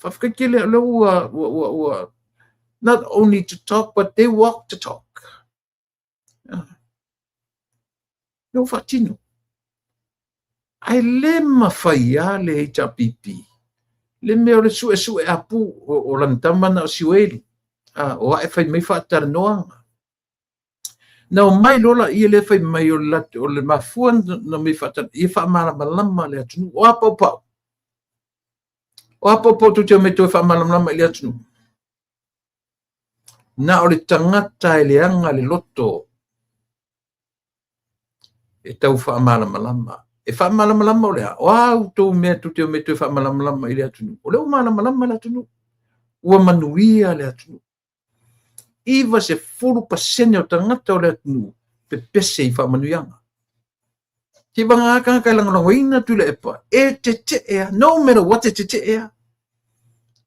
Whawhekai le ua not only to talk, but they walk to talk. No whatino. Ai le mawhaia le HRPP. Le mea le sue apu o lantamana o siweli. O ae whai mai whaatara noanga. Na o mai lola ia le whai mai o le mafuan na mai whaatara. Ia wha malama le atunu. O apau. O apau tu te o me toi wha malama le atunu. Na o le tangata e le anga le loto. E tau wha malama. E wha malama o lea. O au tau mea tu te o me toi wha malama i le atunu. O leo malama le atunu. Ua manuia le atunu. Iwa se 40% o tangata o le atunu. Pe pese i wha manuianga. Ki wanga aka kai langoina tu le epa. E te ea. No matter what te ea.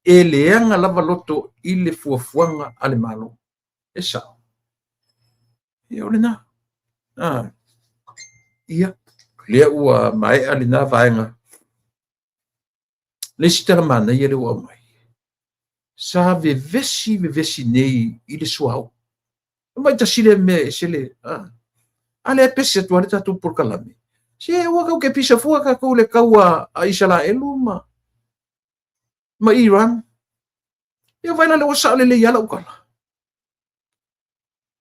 E leanga lava loto i le fuafuanga ale malo. E sao. E ole na. Ia. Lea ua mai ali na vaenga. Le sitara mana ia le ua mai. Sa vevesi nei i le suau. Mai ta sile me sile. Ale pese tu ale tatu por kalame. Si ua kau ke pisa fua ka kau le kaua a isala eluma. Ma Iran. Ia vai le osa le yala ukala.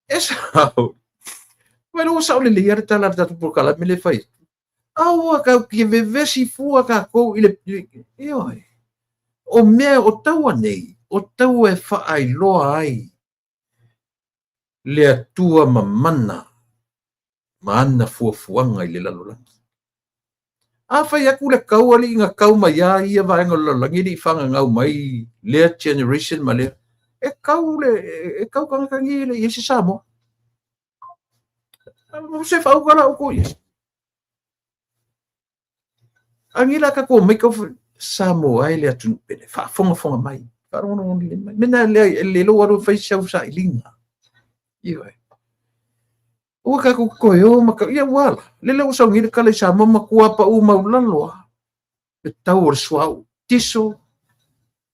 E sao. Vai le osa le yala tala tatu por kalame le fai. Aua kau ke vevesi fua ka kau i le ioi. O mea o taua nei. O tau e whaai loa ai. Le atua mamana. Maana fuafuanga i le lalolangi. A whai aku le kau ali inga kau mai a ia vaenga lalolangi ni whanga ngau mai. Lea generation ma lea. E kau kangakangi le iesi Samoa. Se whau kala o koe. Angila ka ko mai kau Samoa ai le atunu pene. Whafonga mai. Mena le lo waru fai sau sa ilinga. Iwe. Ua ka koe o maka ia wala. Le leo sau ngira kale sa mama kuapa u maulaloa. E tau or suau. Tiso.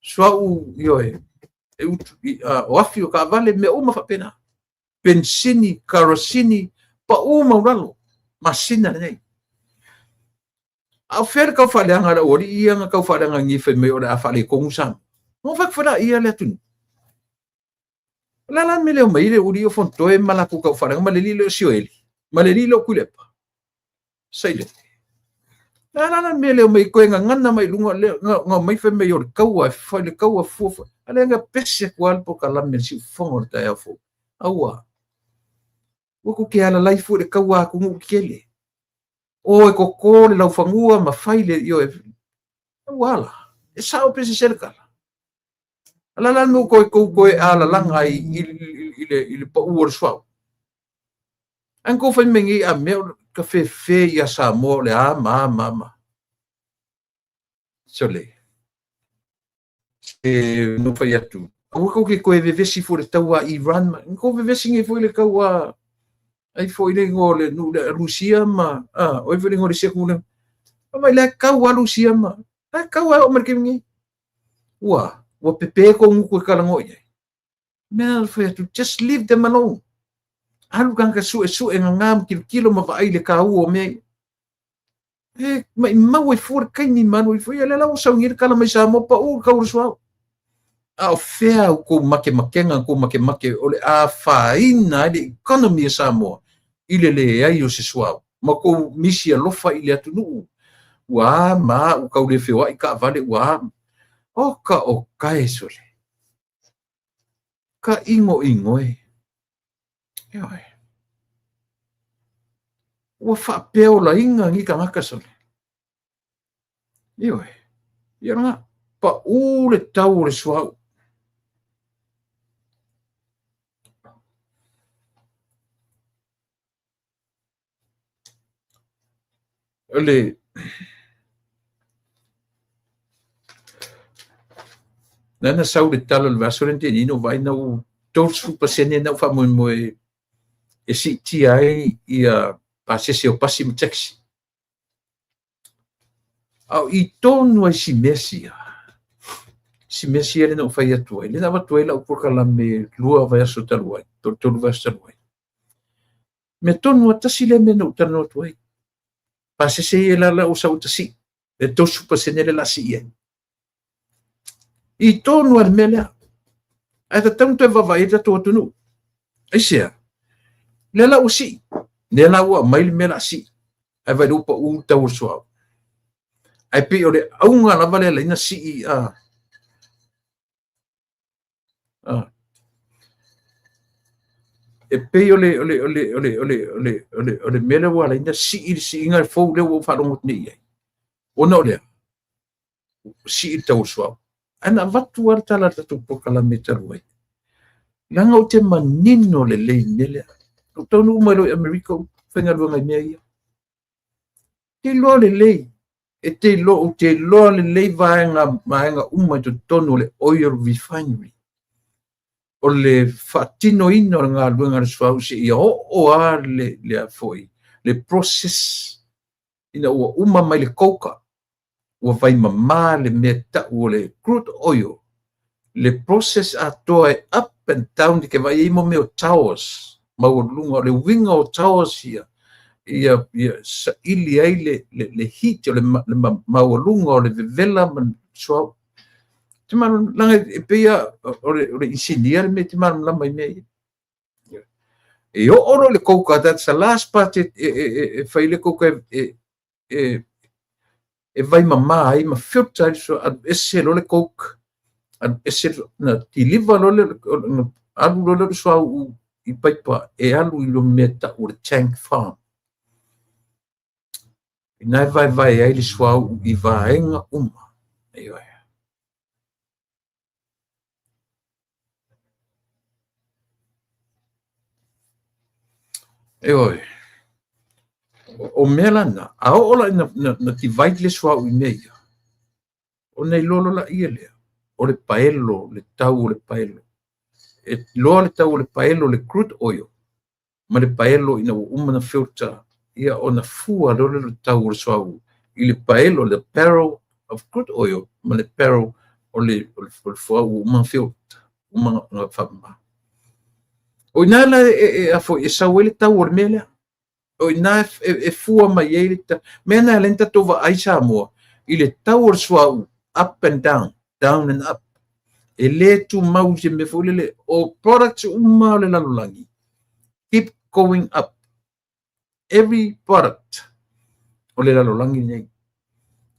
Suau ioe. O afi o ka vale me uma whapena. Bensini, karosini, pa u maulalo. Masina nei. Au whera kau whaleanga la ori ia nga kau whaleanga ngiwhi me ora a whale kongu sam. Mo whakawhara ia le atunu. Lala me leo mai le uri o fontoe malaku kau whareanga ma le lilo sio eli. Ma le lilo kulepa. Saile. Lala me leo mai koe nga ngana mai lunga nga mai whi mai ori kaua whai le kaua fuafa. Ale nga pese kual po ka lame si whangor ta ea fo. Aua. Wako ke ala laifu le kaua aku ngu kele. O e koko le lau whangua ma whai le io e. Wala. E sao pese serkala. Alala no koe ala langa i le pa uor swau. An ko fai mengi a meo ka fe ia Samoa le ma. Sole. E no fai atu. O ko ke koe vevesi fo le taua Iran. Ko vevesi nge fo le kaua ai fo ile ngo le Rusia ma. O i fo le ngo le sekule. Mai le kaua Rusia ma. La kaua o merkengi. Wa pepe ko ngu kala ngoye. Mel for to just leave them alone. Alu kan ka su nga ngam kilo ma vai le ka u o me. E mai mau e for kai ni manu i foi la o sa ngir kala mai sa mo pa u ka urso. A fea ko make o le a faina le economy sa mo. Ile le ai o se swau. Ma ko misi lofa ile atunu. Wa ma u ka le feo ai ka vale wa. O kai sole. Ka ingo e. Ioi. Ua whapeo la inga ngi ka ngaka sole. Ioi. Ia nga. Pa ule tau le suau. ole nana sau le talo le vasolente ni no vai no tosu pasene na fa mo e si ti ai ia pasese o pasi mo taxi au I tonu ai si mesi ele no fai atu ele na watu ele o pokala me lua vai aso taluai tolu vai aso taluai me tonu atasi le me no tanu atu ai pasese ele la o sau tasi e tosu pasene le la si ia I tonu al mele ai ta tanto e vavai ta to tunu ai sia le la o si le la o mai me la si ai vai upa u ta urso ai pe o le aunga la vale la ina si e pe ole mele wala ina si inga fo le o fa longo ni ai ona ole si ta urso ana vatu al tala ta tu pokala metalwai langa o te manino le mele o tonu mai lo America fenga lo ngai mea te lo le e te lo le vaenga uma to tonu le oil refinery o le fatino ino nga luenga swau si o le foi le process ina o uma mai le coca o vai mama le meta o le crude oil le process atoe up and down ke vai mo me o towers ma o lunga le winga o towers ia sa ili ai le heat o le ma o lunga o le vela man so te man langa e pia o le engineer me te man la mai me e o oro le coca that's the last part e fai le coca e vai mama ai ma filter so esse lo le coke esse na deliver lo le alu lo so I paipa e alu I lo meta o le tank farm ina vai ai le so I vaenga uma e oi o melana a ola na ti vai le so I meia o nei lolo la ia le o le paelo le tau o le paelo e loa le tau o le paelo le crude oil ma le paelo ina o uma na filter ia o na fua lolo le tau o le soau I le paelo le barrel of crude oil ma le barrel o le fua o uma filter uma na fama o ina la a fo e sau ele tau o le mele o ina e fua mai ele ta mena lenta tova aisa mo I le tau o le soau up and down and up e le tu mau se me fulele o products uma le lalulangi keep going up every product o le lalulangi nei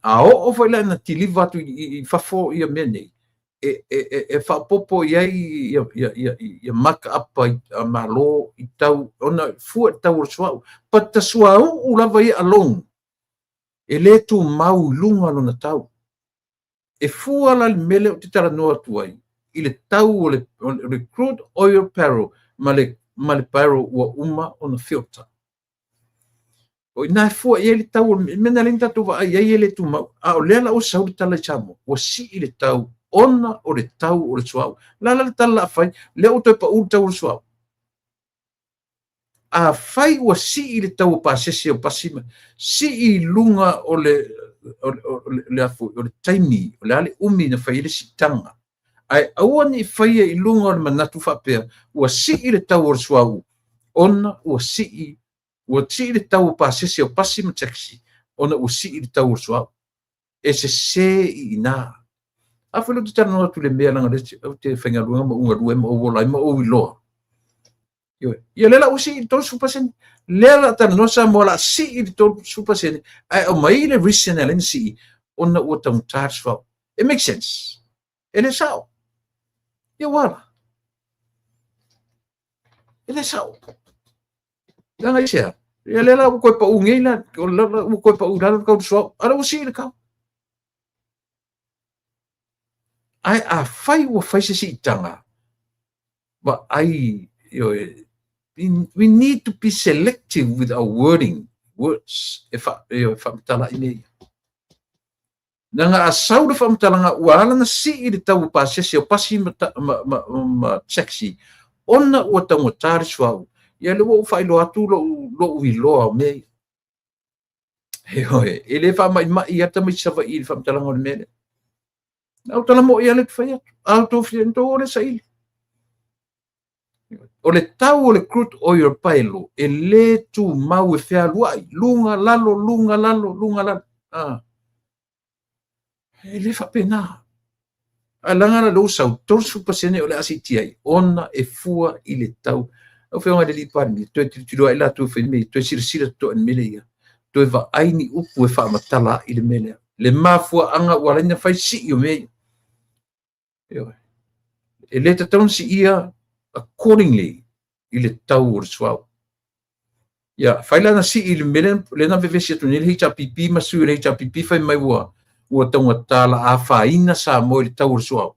a o foi la na tiliva tu I fafo ia mene e fa popo ia maka apa I malo I tau ona fu tau swau but the swau u lava ia along e le tu mau lunga no na tau e fua la mele o te tara noa tuai I le tau o le crude oil barrel ma le barrel ua uma o na filter o ina fua ia le tau mena le tatu va ia le tu mau a o lela o sau le tala chamo o si I le tau ona o le tau o le suau la tala fai le o te pa u tau o suau a fai o si I le tau pa sese o pasima si I lunga o le afu o le taimi o le ale umi na fai le sitanga ai aua ni fai I lunga o le manatu whapea ua si I le tau o suau ona ua si I le tau pa sese o pasima taxi ona ua si I le tau o suau e se I ina a fai lo te tana tu le mea langa le te whainga luenga ma unga lue ma o wolai ma o iloa ia lela usi I tolu supasen lela tan nosa mo la si I tolu supasen ai o mai le reason si ona ua tau charge fa it makes sense ele sao ia wala ele sao langa isia ia lela u koe pa ungeila o lela u koe pa ulala kau so ara usi le kau ai a fai ua fai se si tanga but ai we need to be selective with our wording words e whamatala i nei. Nanga asau le whamatalanga uala na si i le tau pasesi o pasi ma sexy. Ona ua tangotari suau. Ia le wo whailo atu lo uiloa mei. Heoe, e le whamai ata mai sawa i le whamatalanga o le mele. Au tala mo ia le whai atu. Au tō whiento o le saili. O le tau o le crude oil pailo, e le tu mau e whea luai. Lunga lalo, lunga lalo, lunga lalo. E le whapena. A langana lo sau, torsu pasene o le asitiai. Ona e fua i le tau. Au whenga le li pani, toi tiroa i la tu whenme, toi sira to an mele ia. Toi va aini upu e whamatala i le mele. Le mafua anga walaina whai si i o mei. E le tatau si ia accordingly i le tau o le suau. Ia, whaila na si i le mele, le na vevesi atu nile hei pipi, masu le hei pipi whai mai ua taunga tala a whaina sa mo i le tau o le suau.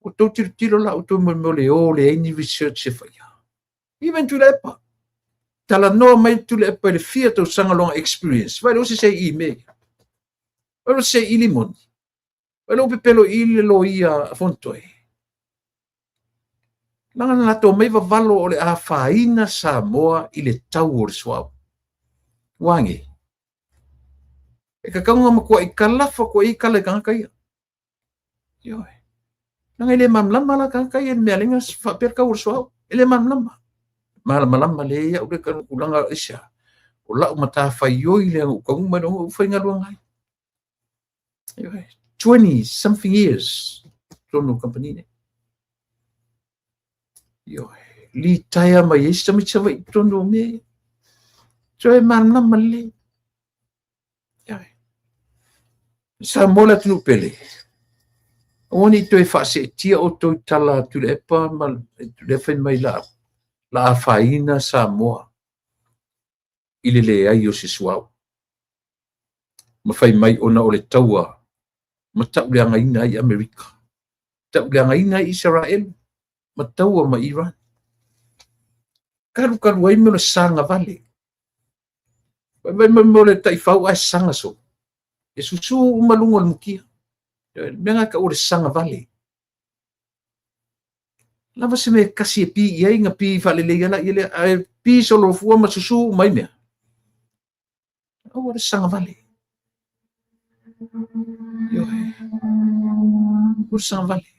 O tau tiro la o tau mo le o le aini research se whai. Even tu le epa. Tala noa mai tu le epa le fia tau sangalonga experience. Vai lo se sei i me. Vai lo se i limon. Vai lo pepelo i le lo ia fontoe. Langa na to mai valo o le a whaina sa moa i le tau o le suau. Wangi. E ka kaunga makua i kalafa ko i kale kangakai. Yoe. Langa i le mamlama la kangakai e mea linga whaperka o le suau. I le mamlama. Malama le ia o le kulanga isa. O la o mata whaioi le o kaunga mai o whainga luangai. 20 something years. Tono company ne. Li taya mai esta mi tsawa i tono me. Joe malama le. Sa mola tunu pele. Oni toi fase tia o toi tala tu le epa mal le fen mai la whaina sa moa i le ai o se suau. Ma whai mai ona o le taua ma tau le angaina i Amerika. Tau le angaina i Israel. Ma taua ma Iran. Karu ai me le sanga vale. Vai mo le taifau ai sanga so. E susu umalungo le mukia. Menga ka o le sanga vale. Lava se me kasi e pi ia inga pi fale le ia la ia le pi solo fua ma susu mai mea. O le sanga vale. O sanga vale.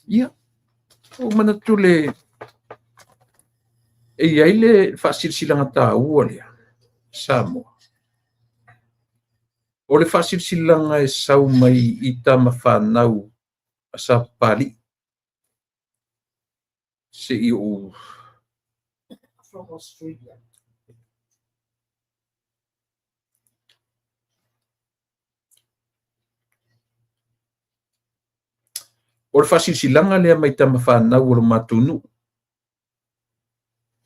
Ia. O mana tule e ia le fasilsilanga ta ua lea. Samoa. O le fasilsilanga e sau mai i tama whanau a sa pali. Se i o from Australia. O le fasilsilanga lea mai tama whanau o le matunu.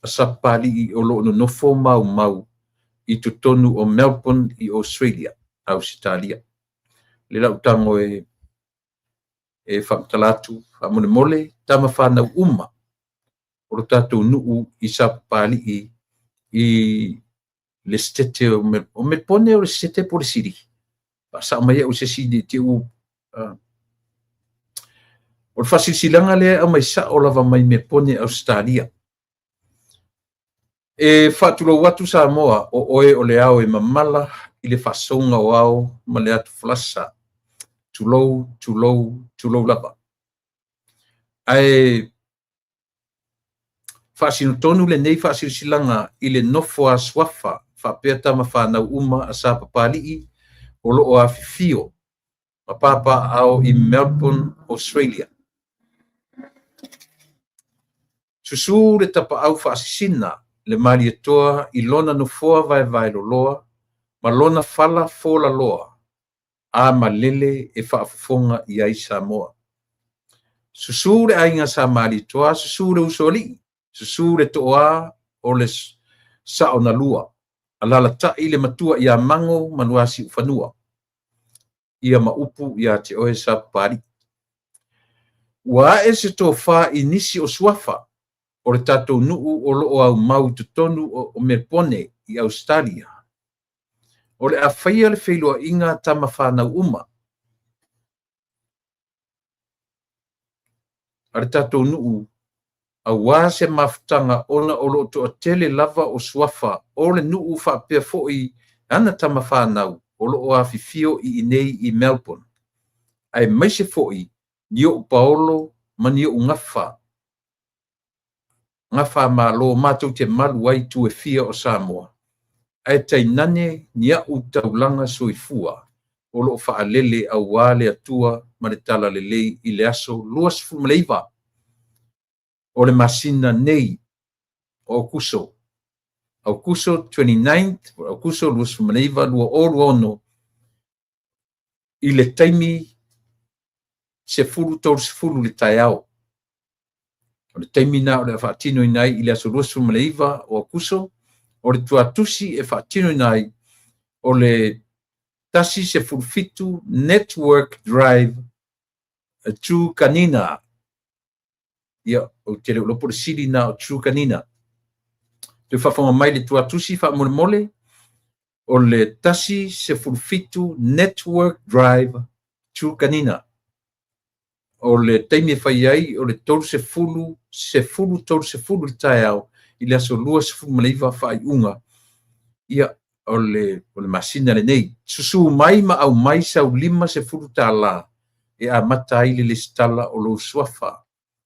A sa pali i o lo no nofo mau i tutonu o Melbourne i Australia, Ausitalia. Le lau tango e whakatalatu, whamone mole, tama whanau uma. O lo tātou nuu i sa pali i le stete o me pone o le stete po le siri. Sa mai o se sidi te u o le fasilsilanga lea a mai sa o lava mai me pone Australia. E whatulo watu sa moa o oe o le ao e mamala i le whasonga o ao ma le atu flasa. Tulou lava. Ai whasino tonu le nei whasilsilanga i le nofo a swafa whapea tama whanau uma a sa papalii o loo a fifio ma papa ao i Melbourne, Australia. Susu le tapa au whasisina le mali toa i lona nofoa vai loloa, ma lona fala fola loa, a malele e whaafonga i ai Samoa. Susu le ainga sa mali toa, susu le usoli, susu le toa o le sao na lua, alala ta i le matua i a mango manuasi ufanua, i a maupu i a te oe sa pari. Ua e se toa wha i nisi o swafa, o le tatou nuu o loo au mau totonu o Melbourne i Australia. O le awhaia le whailoaʻiga tama whanau uma. A le tatou nuu auā se mafutaga ona o loo toʻatele lava o suafa o le nuu faapea foʻi ana tama whanau o loo afifio i nei i Melbourne. Ai maise foʻi ni oʻu paolo ma ni oʻu ngafa malo matou te malu ai tuefia o Samoa. Ai tainane ni aʻu taulaga soifua o loo faalele auā le atua ma le tala lelei i le aso 24 o le masina nei o Aukuso. Aukuso 29th, Aukuso 24 i le taimi se fulu le taiao. O le taimi na o le whaatino i nai i le aso 24 o Aukuso, o le tuatusi e whaatino i nai o le tasi se fulfitu Network Drive True Kanina. Ia, o te leo lopo le siri na o True Kanina. Te whawhonga mai le tuatusi wha mole o le tasi se fulfitu Network Drive True Kanina. O le taimi e whai ai o le tolu se fulu le taiao i le aso 24 whai unga. Ia, o le masina le nei. Susu mai ma au mai sau 5 tā la e a mata ai le stala o lo suafa.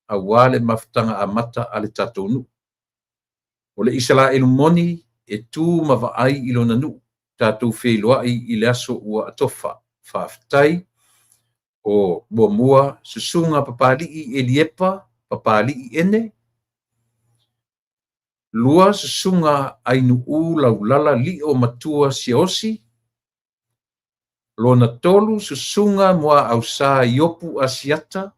A wale mafutanga a mata a le tatou nu. O le Israelu moni e tū mawa ai i lona nu. Tatou whailoai i le aso ua atofa. Whaftai o mua susunga papalii e liepa, papalii ene. Lua susunga ainu laulala li o matua siosi. Lona tolu susunga mua ausa iopu asiata.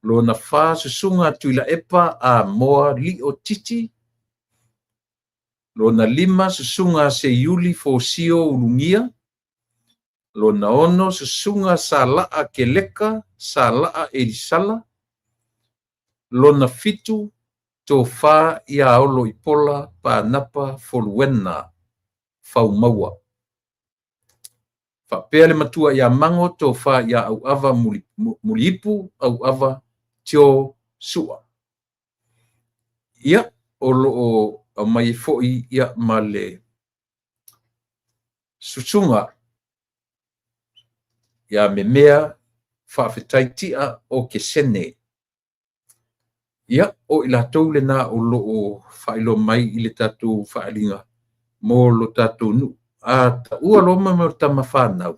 Lona fa susunga tuila epa a moa li o titi. Lona 5 susunga se yuli fosio ulungia. Lona 9 susunga sa laa keleka, sa laa elisala. Lona 7 tofa ia olo ipola pa napa foluena faumaua. Whapea le matua ia mango tofa ia au ava mulipu au ava tio sua. Ia olo o mai foi ia male susunga ia memea whawhetaitia o ke sene. Ia o ila tau le na o loo whailo mai i le tatu whaalinga mo lo tatu nu. A ta ua loma me o tama whanau.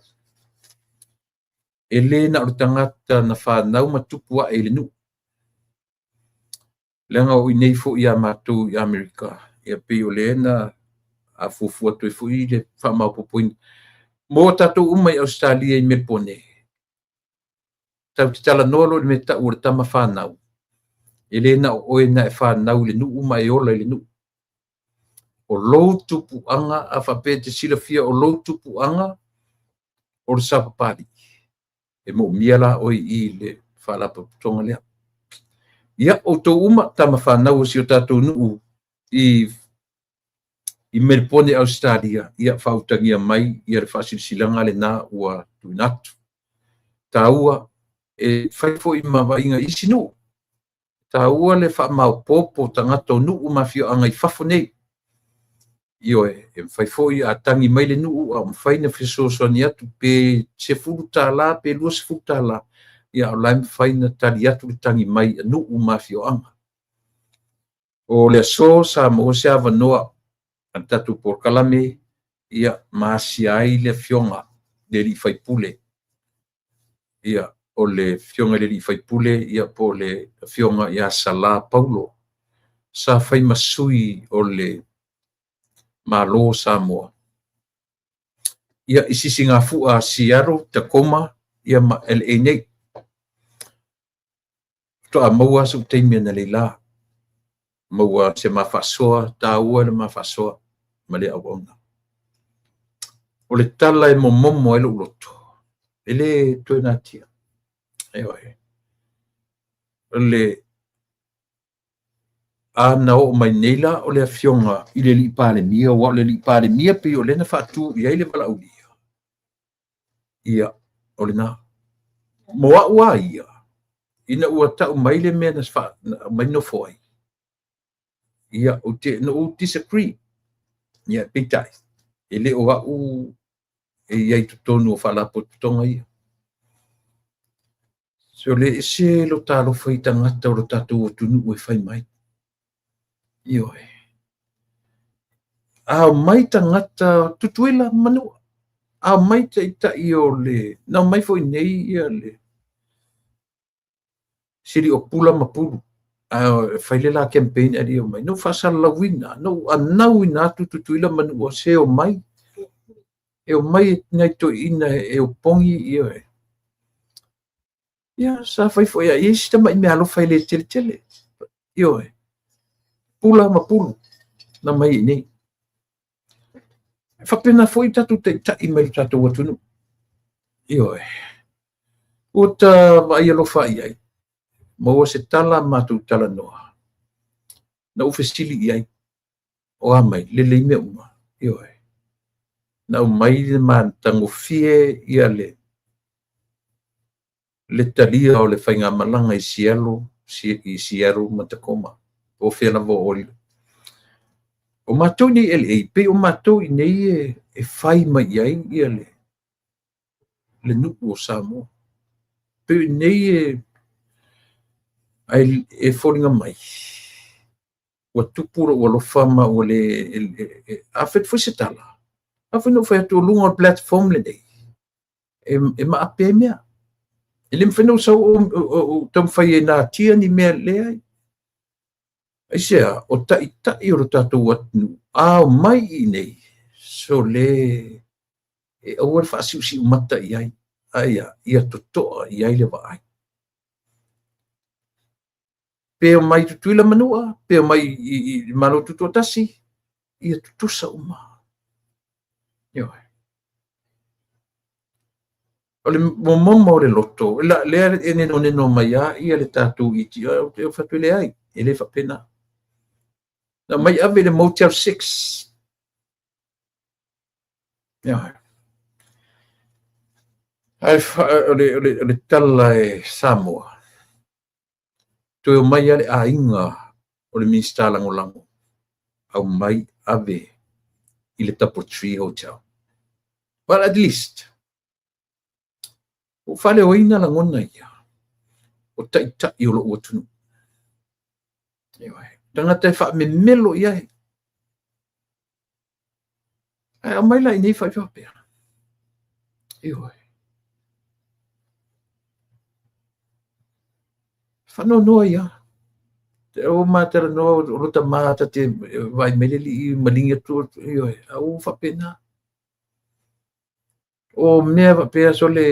E le na o tangata na whanau matupua e le nu. Lenga o inei fo ia mātou i Amerika. Ia pe o le na a fufua toi fo i le whamau popoini. Mo tatou umai Australia i Melbourne. Tau te tala nolo le me ta ua tama whanau. E le na o oe na e whanau le nu uma e ola le nu. O lou tupu anga a whape te silafia o lou tupu anga o le sapapari. E mo miala oi i le whalapa putonga lea. Ia o tō uma tama whanau o si o tātou nuu i Melbourne, Australia. Ia whautangia mai i ar whasisilanga le nā ua tuinatu. Tā ua e whaifo i mawainga isi nuu. Tā ua le whamau popo tangata o nuu mawhio anga i whafo nei. Io e whaifo i a tangi mai le nuu a mwhaina whisosoni atu pe se furu tā la, pe lua se furu tā la. Ia o laim whaina tali atu le tangi mai a nuu mawhio anga. O le so sa mo se ava noa an tatu porkalame ia maasi ai le fionga le li whaipule. Ia o le fionga le li whaipule ia po le fionga ia Sala Paulo. Sa whai masui o le malo Samoa. Ia isisi ngā fua Seattle, Tacoma, ia ma LA nei. Toa maua su teimia na leila. Maua se mawhasoa, tā ua le mawhasoa, ma le awanga. O le tala e momomo e lo uloto. E le toi natia. Ewa e. O le ana o mai nei la o le afioga i le li'i palemia ua o le li'i palemia pei o lena faatū i ai le valaulia ia o lenā mo a'u ā ia ina ua ta'u mai le mea na mai nofo ai ia o te no o disagree ia peitai e le o a'u e iai totonu o fa'alapototoga ia so le ese lo talofa i tagata o lo tatou atunu'u e fai mai ioe a mai tagata tutuila manua a mai taʻitaʻi o le na mai fo'i nei ia le sili o pula ma pulu fai le la campaign ali o mai no fa'asalalauina no anau ina atu tutuila manua se o mai e o mai nai toʻiina e o pogi ioe ia sa fai fo'i ai isi tamaʻi me alofa i le teletele ioe pula ma pulu na mai i nei faapena fo'i tatou taʻitaʻi mai le tatou atunuu ioe ua va'aialofa ai ai ma ua se tala matou talanoa na u fesili i ai o amai lelei mea uma ioe na umai le matagofie ia le talia o le faiga malaga i sialo ma Takoma o fea lava o oli o matou nei LA pei o matou i nei e fai mai ai ia le nu'u o Samoa pei nei e foliga mai ua tupu lo ua lofa ma ua le afet foi se tala afa no fai atu lunga o platform lenei e ma'ape mea e le mawhenau sau o tamwhai e nā tia ni mea lea ai sea o taʻitaʻi o lo tatou atunu a o mai i nei so le e aua le fa'asiʻusiʻu mata i ai aia ia toto'a i ai le va'ai pe o mai tutuila manua pe o mai i malo tutu o tasi ia tutusa uma ioe o le momoma o le loto lea e nenoneno mai a ia le tatou iti o fatuele ai e le faapena na mai ave le Motel 6 ioe ai o le tala e Samoa toe o mai ale aiga o le minista lagolago au mai ave i le Tapotri Hotel but at least o fa'aleoina lagona ia o taʻitaʻi o lo'u atunuu ioe tagata e fa'amemelo i ai ae au mai la'i nei fa'aifaapea ioe fa'anoanoa ia te o matalanoa o lo tamata te vai mai le li'i maligi atu ioe au fa'apena o mea fa'apea so le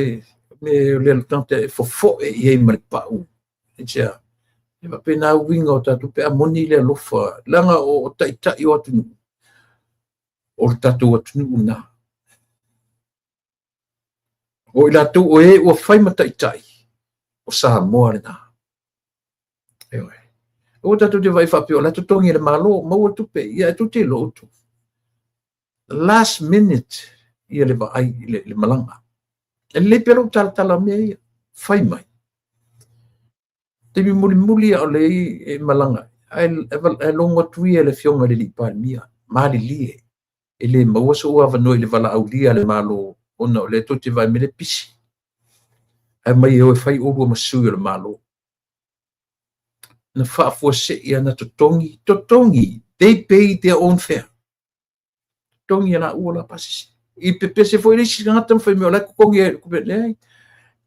alotagata e fofo'e i ai ma le pa'u ea e fa'apena auiga o tatou pe amoni i le alofa laga o taʻitaʻi o atunuu o le tatou atunuu na o i latou o ē ua fai ma taʻitaʻi o Samoa lenā ioe o tatou te vai fa'apea o le atotogi e le malo maua tupe ia e tuti lo utu last minute ia le va'ai le malaga e lelei pea lo'u talatala mea ia fai mai te mulimuli o leai e malaga ae logo atu ia le fioga le li'i palemia malilie e lē maua so ua avanoi le vala'aulia le malo ona o le toti vai me le pisi ae mai e oe fai olua masui o le malo na fa'afuase'i ana totogi they pay their own fare totogi ia la'ua la pasisi i pepese foi leisi tagata ma fai mea o lai kokogi e kupele ai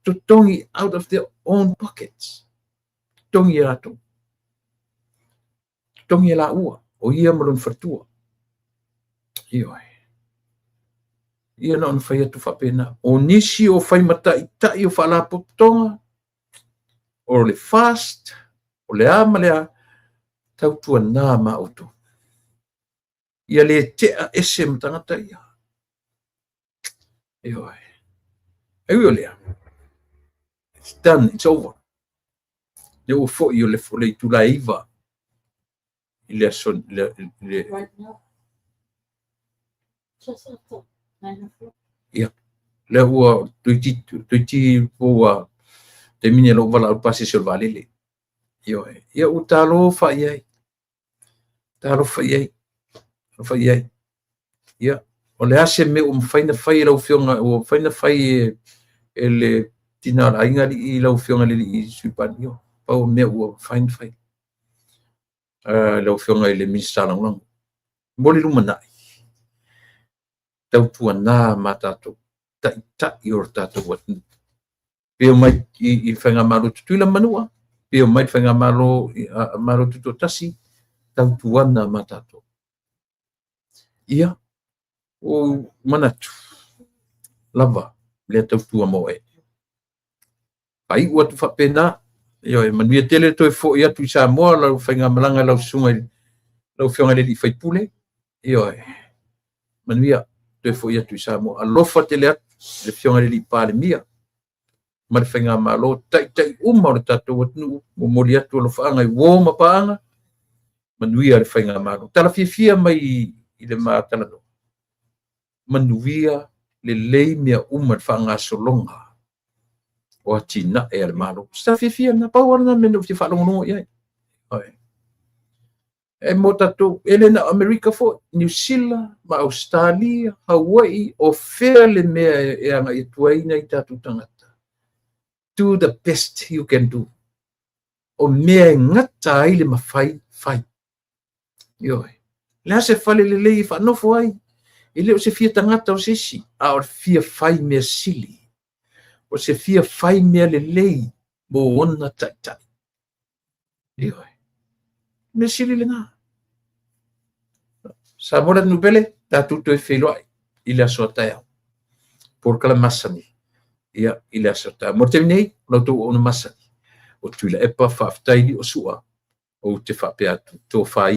totogi out of their own pockets totogi ia latou totogi ia la'ua o ia ma lona fatua ioe ia na ona fai atu fa'apena o nisi o fai ma taʻitaʻi o fa'alapototoga o le fast o le a ma le a tautuanā ma outou ia lē te'a ese ma tagata ia ioe ai o lea it's done it's over le ua fo'i o le itulaiva ile son le ia le ua tuiti ua te mini lo wala o pasi se valele ia u talo fa ia ia o le ase me o faina fai lau fionga o faina fai ele tina la inga li lau fionga li supanio pa o me o faina fai lau fionga ele minsta lang moli lumana tau tuana matato ta yor tato wat pe mai I fanga malo tuila manua pe mai fanga malo tuto tasi tau tuana matato ia o manatu lava le tau tua moe ai ua tu whapena io e manuia tele toi fo ia tu sa moa lau whainga malanga lau sunga lau whionga le li whaipule io e manuia toi fo ia tu sa moa alofa tele atu le whionga le li pale mia ma le whainga malo tai uma o le tatou atunu mo moli atu alo whaanga I wō mapaanga manuia le whainga malo tala fia mai I le mātala no manuia le lei mea uma le whaanga solonga o atina e ale malo sta fia na pawar na meno fi falongo ia e mo tatou ele na America fo New Zealand ma Australia Hawaii o fea le mea e anga I tuaina I tatou tangata do the best you can do o mea ngata ai le mafai io le se fale le lei fa no fo ai ile o se fia tangata o sisi a o fia fai mea sili o se fia fai mea le lei mo ona tai io me sili le na sa mora nubele ta tutto e felo ai ile asota por kala masani ia ile asota mo te nei no to ona masani o tuila e pa fa ftai o sua o te fa pe atu to fai